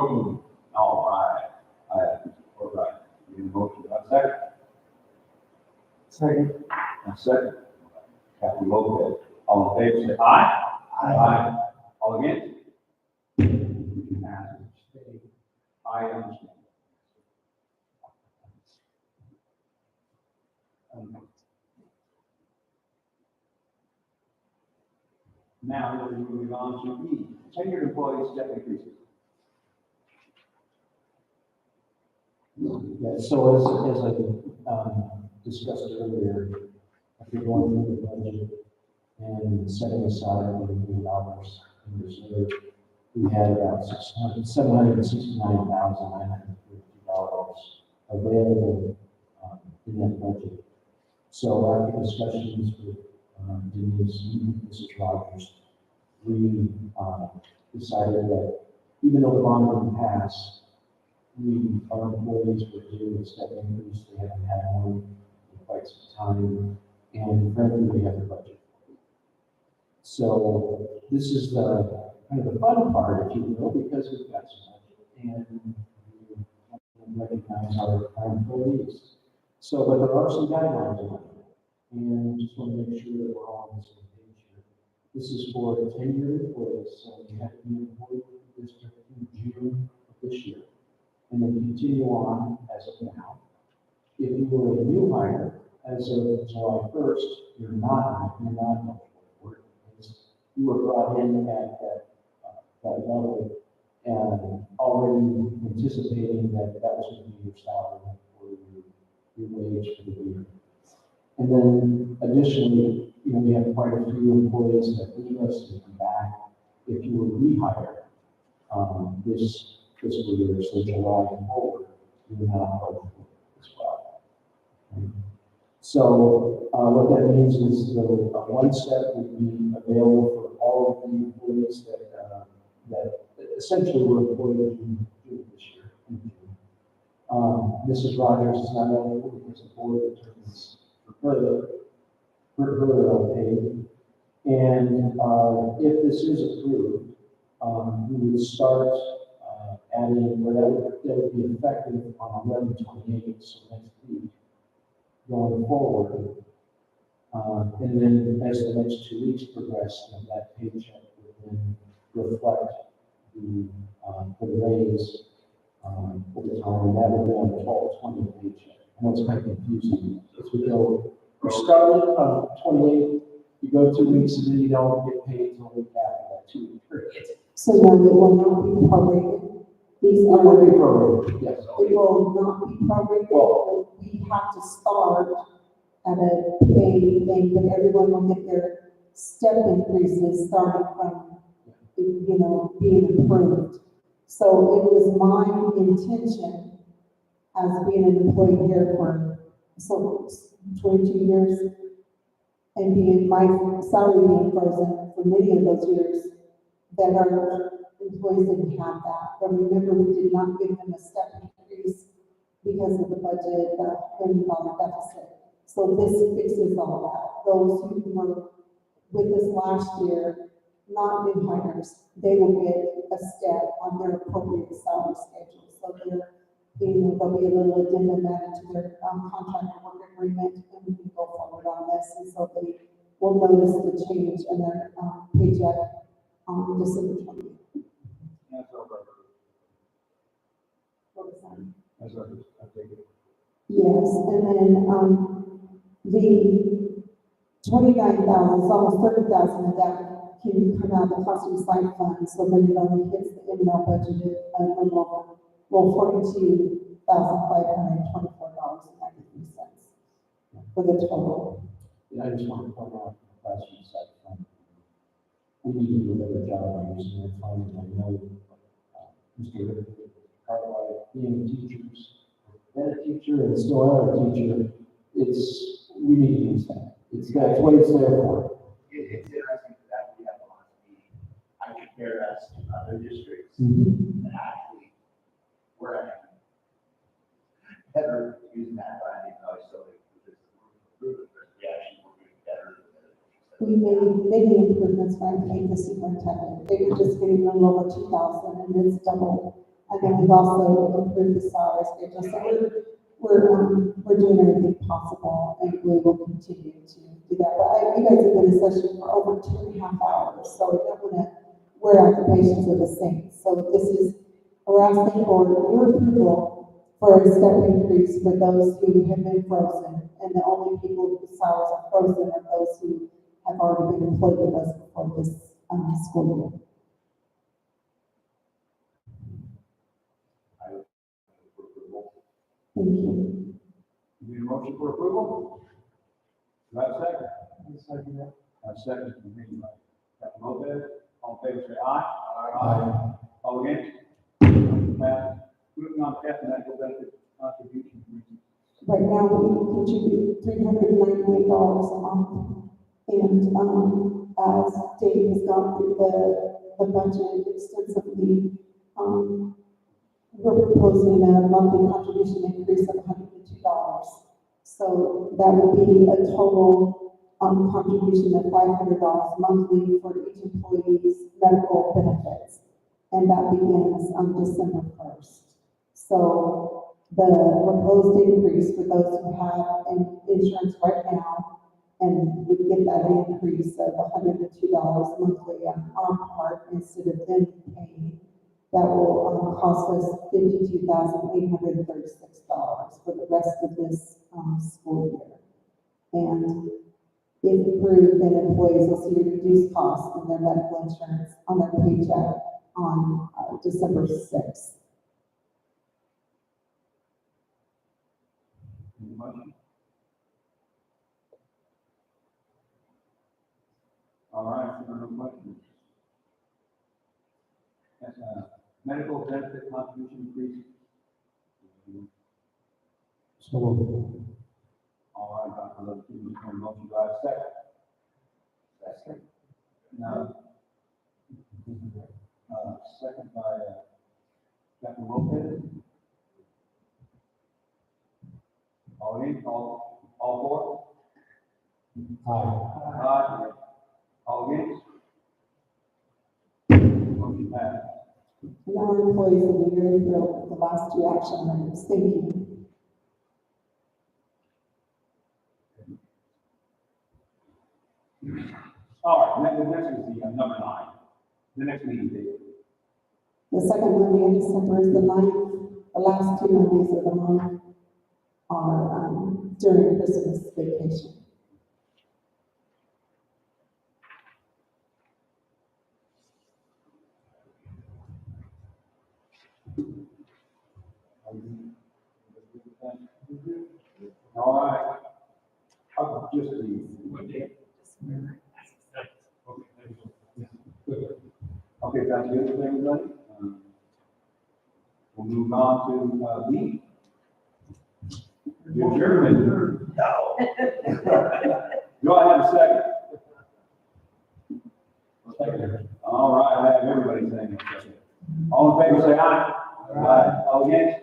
all right. All right. Your motion, second. Second. And second. Kathy Lopez. All in favor, say aye. Aye. All against? Unanimous. I understand. Now, we're moving on to E, tenured employee step increases. Yeah, so as I discussed earlier, after going through the budget and setting aside $1 million in reserve, we had about $769,950 available in that budget. So after discussions with Denise and Mrs. Rogers, we decided that even though the bond didn't pass, our employees were due a step increase. They haven't had one in quite some time, and frankly, we have the budget. So this is the kind of the fun part, if you will, because we've got some budget and we recognize our employees. So, but there are some guidelines on it, and just want to make sure that we're all on the same page here. This is for tenured employees, so we have to be employed with the district in June of this year, and then continue on as of now. If you were a new hire as of July 1st, you're not eligible for it. You were brought in at that level and already anticipating that that was going to be your salary or your wage for the year. And then additionally, we have quite a few employees that leave us and come back. If you were rehired this fiscal year, so July and forward, you're not eligible as well. So what that means is the one step would be available for all of the employees that essentially were employed in June this year. Mrs. Rogers is not eligible because the board determines her pay. And if this is approved, we would start adding, or that would be effective on 11/28, so next week, going forward. And then as the next 2 weeks progress, then that paycheck would then reflect the raise over time, and that would be on the 12/20 paycheck. I know it's kind of confusing. As we started on 28, you go 2 weeks and then you don't get paid until the week after that 2 week period. So no, it will not be prorated. These It are, will be prorated, yes. it will not be prorated, but we have to start at a pay thing, but everyone will get their step increases starting from, being approved. So it was my intention as being an employee here for 22 years and being my salary being frozen for many of those years, that our employees didn't have that. But remember, we did not give them a step increase because of the budget, the $1 million deficit. So this fixes all that. Those who were with us last year, not new hires, they will get a step on their appropriate salary schedule. So there'll be a little addendum added to their contract and work agreement, and we can go forward on this. And so they will notice the change in their paycheck on December 20th. That's our record. What was that? That's our, I take it. Yes, and then, the 29,000, it's almost 30,000 of that can come out of the cost of site fund, so then it only hits the M&L budgeted, $42,524.93 for the total. And I just want to point out the classroom side fund. We need to do a better job on using that fund. I know Mr. Cartwright, being teachers, been a teacher and still are a teacher, we need to use that. That's what it's there for. It's interesting that we have a lot of meetings. I compare us to other districts that actually we're having better using that fund, so we actually were doing better than other districts. We made many improvements when I became the superintendent. They were just getting a little over 2,000 and it's double. And then we've also improved the salary schedule. So we're doing everything possible and we will continue to do that. But you guys have been in session for over 2.5 hours, so we don't want to wear out the patience of the saints. So this is we're asking for your approval for a step increase for those who have been frozen. And the only people whose salaries are frozen are those who have already been employed with us before this, school year. I would move for approval. Thank you. Need a motion for approval? Do I have a second? A second from me, Captain Lopez. All in favor, say aye. Aye. All against? Motion passed. Moving on to F, medical benefit contribution. Right now, we contribute $398 a month. And, as Dave has gone through the budget extensively, we're proposing a monthly contribution increase of $102. So that would be a total, contribution of $500 monthly for each employee's medical benefits. And that begins on December 1st. So the proposed increase for those who have insurance right now, and we get that increase of $102 monthly on our part instead of them paying, that will cost us $52,836 for the rest of this school year. And if approved, then employees will see a reduced cost in their medical insurance on their paycheck on December 6th. Any motion? All right, there are no questions. Yes, medical benefit contribution increase. So moved. All right, Dr. Lopez, you can motion, do I have a second? Second. No. Second by, Captain Lopez. All in, all four? Aye. Aye. All against? Motion passed. And our employees will be very thrilled with the last two action items. Thank you. All right, next is the number 9, the next meeting date. The second Monday in December is the 9th. The last two Mondays of the month are during Christmas vacation. All right. I'll just leave. Okay, that's good for everybody. We'll move on to, B. The adjournment. No. Do I have a second? Second. All right, I have everybody saying a second. All in favor, say aye. Aye. All against?